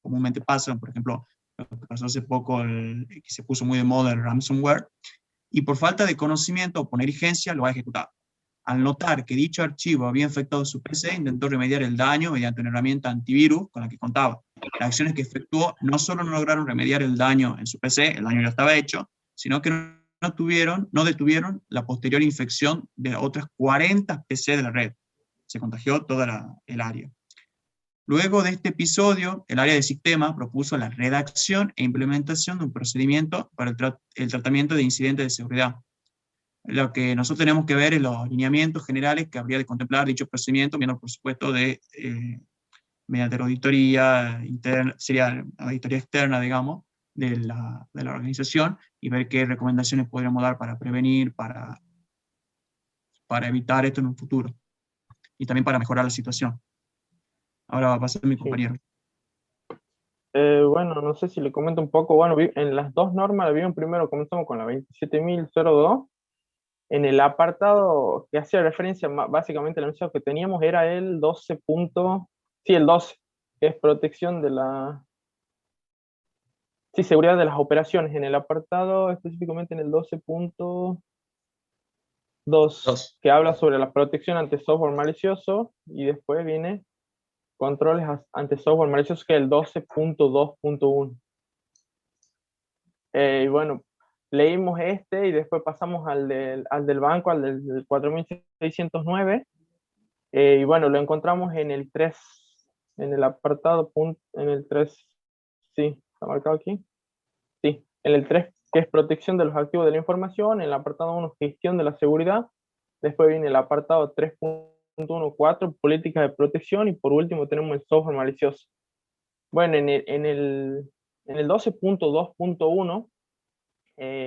comúnmente pasa, por ejemplo, lo que pasó hace poco, que se puso muy de moda el ransomware, y por falta de conocimiento o por negligencia lo ha ejecutado. Al notar que dicho archivo había infectado su PC, intentó remediar el daño mediante una herramienta antivirus con la que contaba. Las acciones que efectuó no solo no lograron remediar el daño en su PC, el daño ya estaba hecho, sino que no detuvieron la posterior infección de otras 40 PC de la red. Se contagió toda el área. Luego de este episodio, el área de sistema propuso la redacción e implementación de un procedimiento para el tratamiento de incidentes de seguridad. Lo que nosotros tenemos que ver es los lineamientos generales que habría de contemplar dicho procedimiento, viendo por supuesto mediante la auditoría interna, sería la auditoría externa, digamos, de la organización, y ver qué recomendaciones podríamos dar para prevenir, para evitar esto en un futuro, y también para mejorar la situación. Ahora va a pasar mi compañero. Bueno, no sé si le comento un poco. Bueno, en las dos normas, primero comenzamos con la 27.002. En el apartado que hacía referencia, básicamente el enunciado que teníamos era el 12. Sí, el 12, que es protección de la... Sí, seguridad de las operaciones. En el apartado, específicamente en el 12.2, que habla sobre la protección ante software malicioso, y después viene controles ante software malicioso, que es el 12.2.1. Y bueno, leímos este y después pasamos al del banco, al del 4609. Y bueno, lo encontramos en el 3, en el apartado, en el 3, sí, está marcado aquí. Sí, en el 3, que es protección de los activos de la información, en el apartado 1, gestión de la seguridad. Después viene el apartado 3.14, políticas de protección, y por último tenemos el software malicioso. Bueno, en el 12.2.1,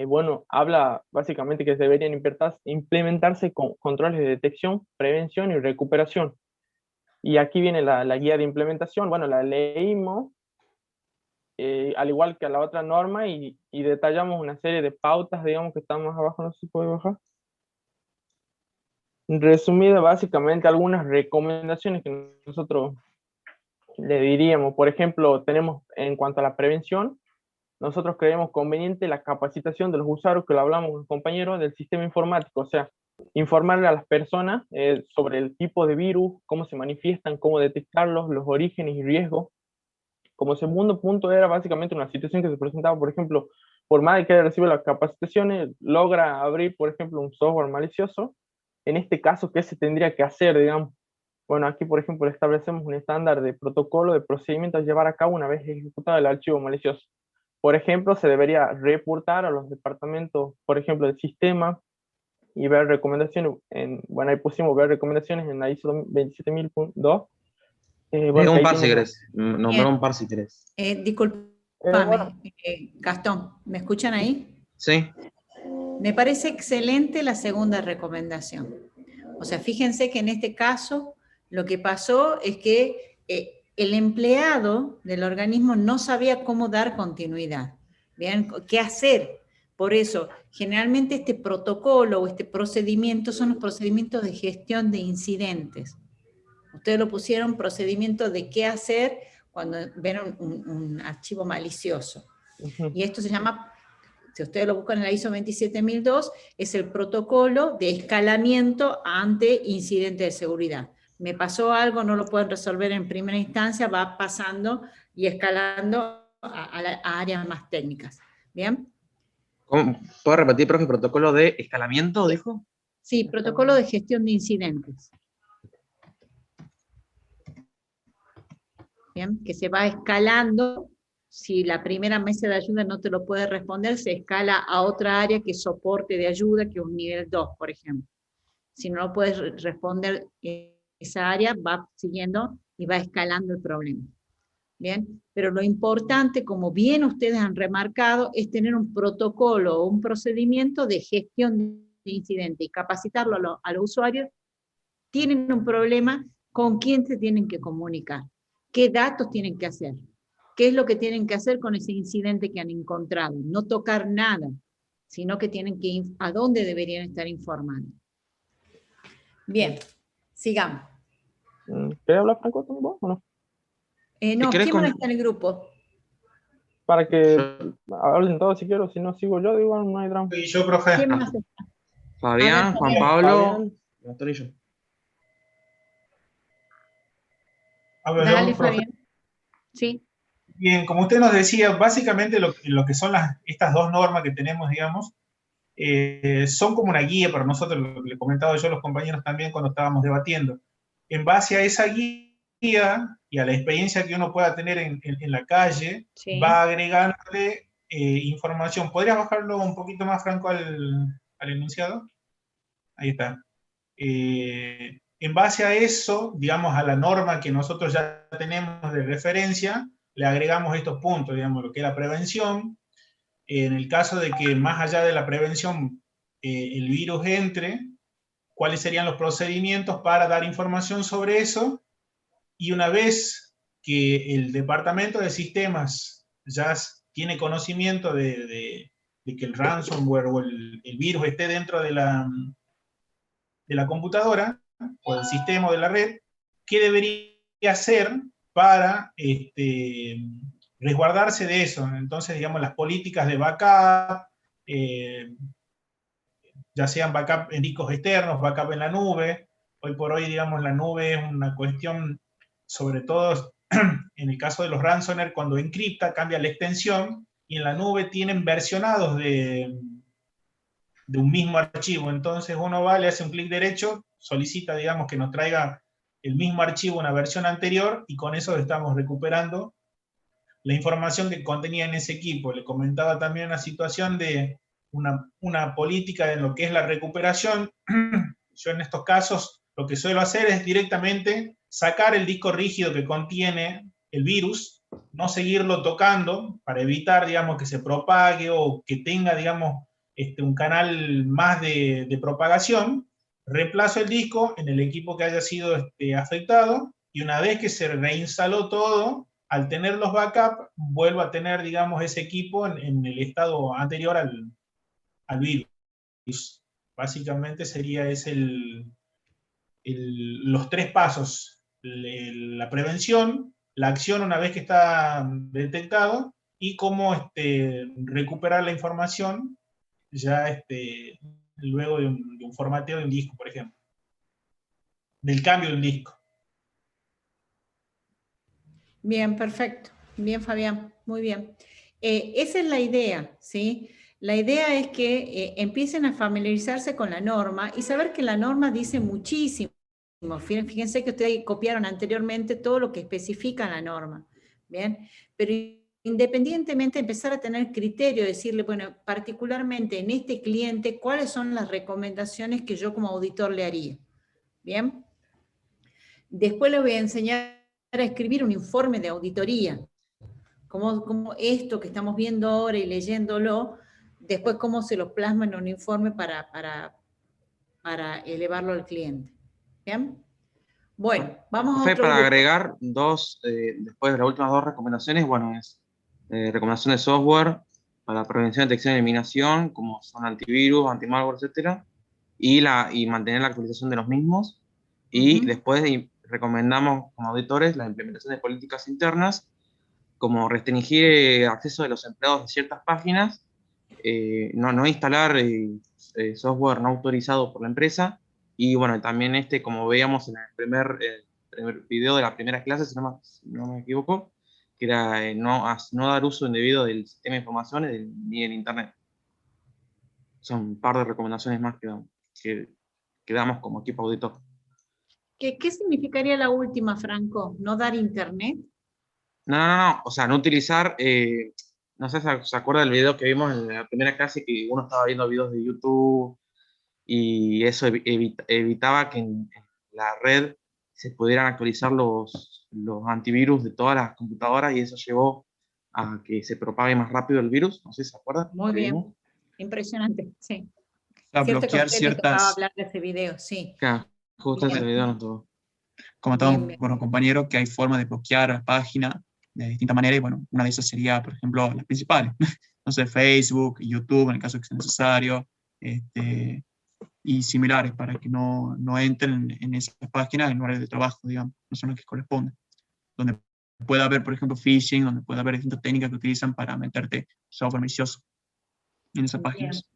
bueno, habla básicamente que deberían implementarse controles de detección, prevención y recuperación. Y aquí viene la guía de implementación. Bueno, la leímos, al igual que a la otra norma, y detallamos una serie de pautas, digamos, que están más abajo, no sé si puede bajar. Resumida, básicamente, algunas recomendaciones que nosotros le diríamos. Por ejemplo, tenemos en cuanto a la prevención, nosotros creemos conveniente la capacitación de los usuarios, que lo hablamos con los compañeros, del sistema informático, o sea, informarle a las personas sobre el tipo de virus, cómo se manifiestan, cómo detectarlos, los orígenes y riesgos. Como segundo punto era básicamente una situación que se presentaba, por ejemplo, por más de que recibe las capacitaciones, logra abrir, por ejemplo, un software malicioso. En este caso, ¿qué se tendría que hacer, digamos? Bueno, aquí, por ejemplo, establecemos un estándar de protocolo de procedimiento a llevar a cabo una vez ejecutado el archivo malicioso. por ejemplo, se debería reportar a los departamentos, por ejemplo, del sistema, y ver recomendaciones, bueno, ahí pusimos ver recomendaciones en la ISO 27002. Bueno, un ahí par si tiene querés, nombrar un par si querés. Disculpame, Gastón, ¿me escuchan ahí? Sí. Me parece excelente la segunda recomendación. O sea, fíjense que en este caso lo que pasó es que el empleado del organismo no sabía cómo dar continuidad. ¿Bien? ¿Qué hacer? Por eso, generalmente este protocolo o este procedimiento son los procedimientos de gestión de incidentes. Ustedes lo pusieron procedimiento de qué hacer cuando ven un archivo malicioso. Y esto se llama, si ustedes lo buscan en la ISO 27002, es el protocolo de escalamiento ante incidentes de seguridad. Me pasó algo, no lo pueden resolver en primera instancia, va pasando y escalando a áreas más técnicas. ¿Bien? ¿Puedo repetir, profe, protocolo de escalamiento, dijo? Sí, protocolo de gestión de incidentes. Bien, que se va escalando. Si la primera mesa de ayuda no te lo puede responder, se escala a otra área que es soporte de ayuda, que es un nivel 2, por ejemplo. Si no lo puedes responder esa área, va siguiendo y va escalando el problema. Bien, pero lo importante, como bien ustedes han remarcado, es tener un protocolo o un procedimiento de gestión de incidente y capacitarlo a los usuarios. Tienen un problema, ¿con quién se tienen que comunicar? ¿Qué datos tienen que hacer? ¿Qué es lo que tienen que hacer con ese incidente que han encontrado? No tocar nada, sino que tienen que ir a dónde deberían estar informando. Bien, sigamos. ¿Querés hablar, Franco, vos o no? No, ¿quién más está en el grupo? Para que hablen todos si quiero, si no sigo yo, digo, no hay drama. Y yo, profe. ¿Quién más está? Fabián, ver, Juan Pablo, Gastón y yo. Dale, Fabián. Sí. Bien, como usted nos decía, básicamente lo que son estas dos normas que tenemos, digamos, son como una guía para nosotros, lo que le he comentado yo a los compañeros también cuando estábamos debatiendo. En base a esa guía y a la experiencia que uno pueda tener en la calle, sí, va agregándole información. ¿Podrías bajarlo un poquito más, Franco, al enunciado? Ahí está. En base a eso, digamos, a la norma que nosotros ya tenemos de referencia, le agregamos estos puntos, digamos, lo que es la prevención. En el caso de que más allá de la prevención el virus entre, cuáles serían los procedimientos para dar información sobre eso, y una vez que el departamento de sistemas ya tiene conocimiento de que el ransomware o el virus esté dentro de la computadora, o del sistema o de la red, ¿qué debería hacer para resguardarse de eso? Entonces, digamos, las políticas de backup, ya sean backup en discos externos, backup en la nube. Hoy por hoy, digamos, la nube es una cuestión, sobre todo en el caso de los ransomware, cuando encripta, cambia la extensión, y en la nube tienen versionados de un mismo archivo. Entonces uno va, le hace un clic derecho, solicita, digamos, que nos traiga el mismo archivo, una versión anterior, y con eso estamos recuperando la información que contenía en ese equipo. Le comentaba también una situación de una política en lo que es la recuperación. Yo en estos casos lo que suelo hacer es directamente sacar el disco rígido que contiene el virus, no seguirlo tocando para evitar, digamos, que se propague o que tenga, digamos, un canal más de propagación. Reemplazo el disco en el equipo que haya sido afectado, y una vez que se reinstaló todo, al tener los backups, vuelvo a tener, digamos, ese equipo en el estado anterior al virus. Básicamente sería los tres pasos: la prevención, la acción una vez que está detectado, y cómo recuperar la información ya luego de un formateo de un disco, por ejemplo, del cambio de un disco. Bien, perfecto. Bien, Fabián, muy bien. Esa es la idea, ¿sí? La idea es que empiecen a familiarizarse con la norma y saber que la norma dice muchísimo. Fíjense que ustedes copiaron anteriormente todo lo que especifica la norma, ¿bien? Pero independientemente empezar a tener criterio, decirle, bueno, particularmente en este cliente, ¿cuáles son las recomendaciones que yo como auditor le haría? ¿Bien? Después le voy a enseñar a escribir un informe de auditoría. Como esto que estamos viendo ahora y leyéndolo, después cómo se lo plasma en un informe para elevarlo al cliente. ¿Bien? Bueno, vamos a otro para grupo. agregar dos, después de las últimas dos recomendaciones, bueno, es recomendación de software para prevención, detección y eliminación, como son antivirus, antimalware, etcétera, y mantener la actualización de los mismos. Y después recomendamos como auditores la implementación de políticas internas, como restringir acceso de los empleados de ciertas páginas, no instalar software no autorizado por la empresa, y bueno, también como veíamos en el primer video de la primera clase, si no me equivoco, que era no dar uso indebido del sistema de información ni del Internet. Son un par de recomendaciones más que damos como equipo auditor. ¿Qué significaría la última, Franco? ¿No dar internet? No, o sea, no utilizar, no sé si se acuerda del video que vimos en la primera clase, que uno estaba viendo videos de YouTube y eso evitaba que en la red se pudieran actualizar los antivirus de todas las computadoras, y eso llevó a que se propague más rápido el virus. No sé si se acuerda. Muy bien, impresionante, sí. A Cierto bloquear que a usted le tocaba ciertas... hablar de ese video, sí. Claro, justo ese video no todo. Comentamos con los compañeros que hay formas de bloquear la página de distintas maneras, y bueno, una de esas sería, por ejemplo, las principales. No sé, Facebook, YouTube, en el caso que sea necesario, y similares, para que no entren en esas páginas en horario de trabajo, digamos, no son las que corresponden. Donde puede haber, por ejemplo, phishing, donde puede haber distintas técnicas que utilizan para meterte software malicioso en esas páginas.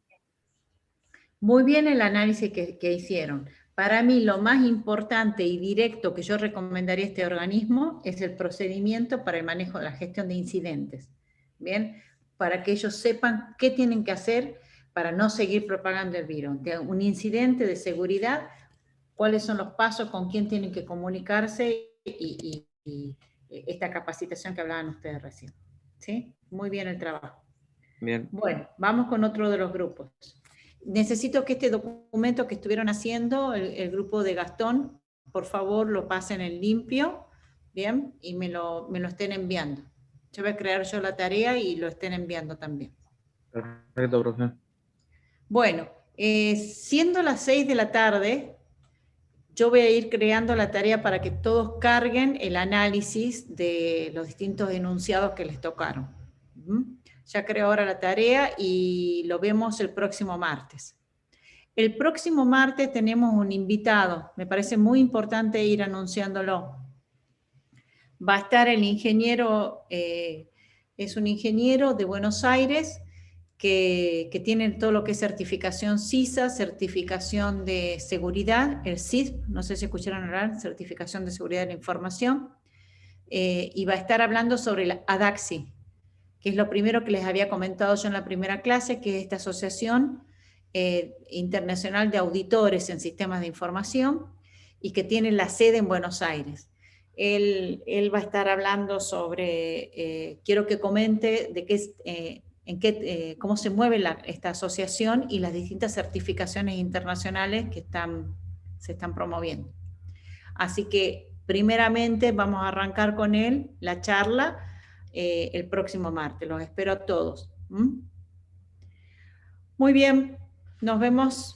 Muy bien el análisis que hicieron. Para mí lo más importante y directo que yo recomendaría a este organismo es el procedimiento para el manejo de la gestión de incidentes. Bien, para que ellos sepan qué tienen que hacer para no seguir propagando el virus. Un incidente de seguridad, cuáles son los pasos, con quién tienen que comunicarse y esta capacitación que hablaban ustedes recién. ¿Sí? Muy bien el trabajo. Bien. Bueno, vamos con otro de los grupos. Necesito que este documento que estuvieron haciendo, el grupo de Gastón, por favor lo pasen en limpio, bien, y me lo estén enviando. Yo voy a crear yo la tarea y lo estén enviando también. Perfecto, profe. Bueno, siendo las 6 de la tarde, yo voy a ir creando la tarea para que todos carguen el análisis de los distintos enunciados que les tocaron. Ya creo ahora la tarea y lo vemos el próximo martes. El próximo martes tenemos un invitado, me parece muy importante ir anunciándolo. Va a estar el ingeniero, es un ingeniero de Buenos Aires que tiene todo lo que es certificación CISA, certificación de seguridad, el CISP, no sé si escucharon hablar, certificación de seguridad de la información, y va a estar hablando sobre la ADAXI, que es lo primero que les había comentado yo en la primera clase, que es esta asociación internacional de auditores en sistemas de información y que tiene la sede en Buenos Aires. Él va a estar hablando sobre, quiero que comente de qué cómo se mueve esta asociación y las distintas certificaciones internacionales que se están promoviendo. Así que primeramente vamos a arrancar con él la charla el próximo martes. Los espero a todos. Muy bien, nos vemos.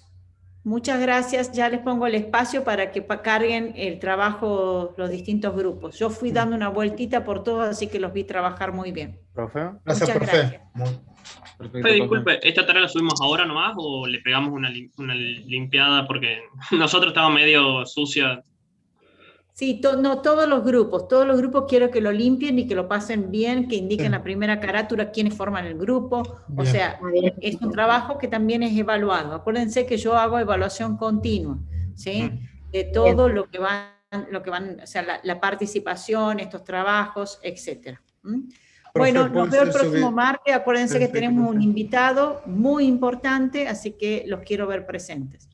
Muchas gracias. Ya les pongo el espacio para que carguen el trabajo los distintos grupos. Yo fui dando una vueltita por todos, así que los vi trabajar muy bien. Profe. Gracias, profe. gracias. Perfecto, Disculpe, ¿esta tarea la subimos ahora nomás o le pegamos una limpiada? Porque nosotros estamos medio sucia. Sí, no, todos los grupos quiero que lo limpien y que lo pasen bien, que indiquen la primera carátula, quiénes forman el grupo. Bien. O sea, es un trabajo que también es evaluado. Acuérdense que yo hago evaluación continua, ¿sí? De todo lo que van, o sea, la participación, estos trabajos, etc. Bueno, nos vemos el próximo martes. Acuérdense que tenemos un invitado muy importante, así que los quiero ver presentes.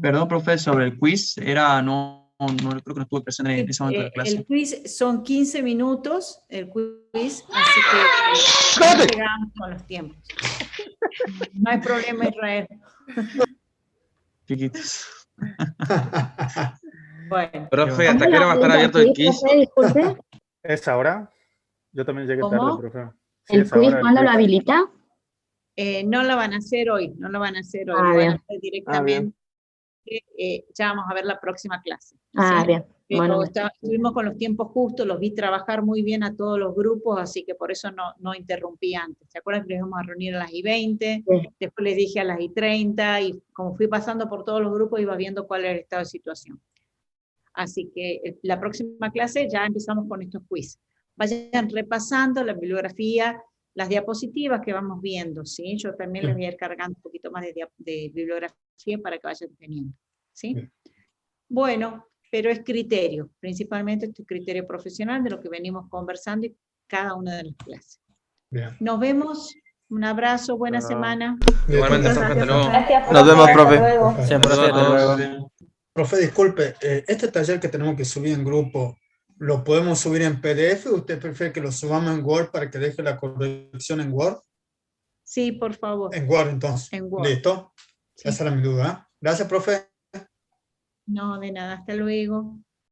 Perdón, profe, sobre el quiz, era no creo que no estuve presente en ese momento de la clase. El quiz son 15 minutos, el quiz, así que llegamos con los tiempos. No hay problema, Israel. Chiquitos. Bueno. Profe, ¿hasta qué hora va a estar abierto el quiz? Disculpe. ¿Es ahora? Yo también llegué ¿Cómo? tarde, profe. Sí, ¿El es quiz ahora, cuándo lo quiz. habilita? No lo van a hacer hoy, no lo van a hacer hoy, Ah, lo van bien. a hacer directamente. Ya vamos a ver la próxima clase. Ah, ¿sí? bien. Pero Bueno, estuvimos con los tiempos justos, los vi trabajar muy bien a todos los grupos, así que por eso no interrumpí antes. ¿Se acuerdan que nos íbamos a reunir a las y20? Sí. Después les dije a las y30, y como fui pasando por todos los grupos, iba viendo cuál era el estado de situación. Así que la próxima clase ya empezamos con estos quiz. Vayan repasando la bibliografía, las diapositivas que vamos viendo, ¿sí? Yo también les voy a ir cargando un poquito más de bibliografía para que vayan teniendo, ¿sí? Bueno, pero es criterio, principalmente este criterio profesional de lo que venimos conversando en cada una de las clases. Bien. Nos vemos, un abrazo, buena semana. Igualmente, Muchas profe, hasta luego. Gracias, Nos vemos, hasta profe. luego. Siempre, profe, hasta luego. Profe, disculpe, este taller que tenemos que subir en grupo, ¿lo podemos subir en PDF o usted prefiere que lo subamos en Word para que deje la corrección en Word? Sí, por favor. En Word, entonces. En Word. ¿Listo? Sí. Esa era mi duda. Gracias, profe. No, de nada, hasta luego.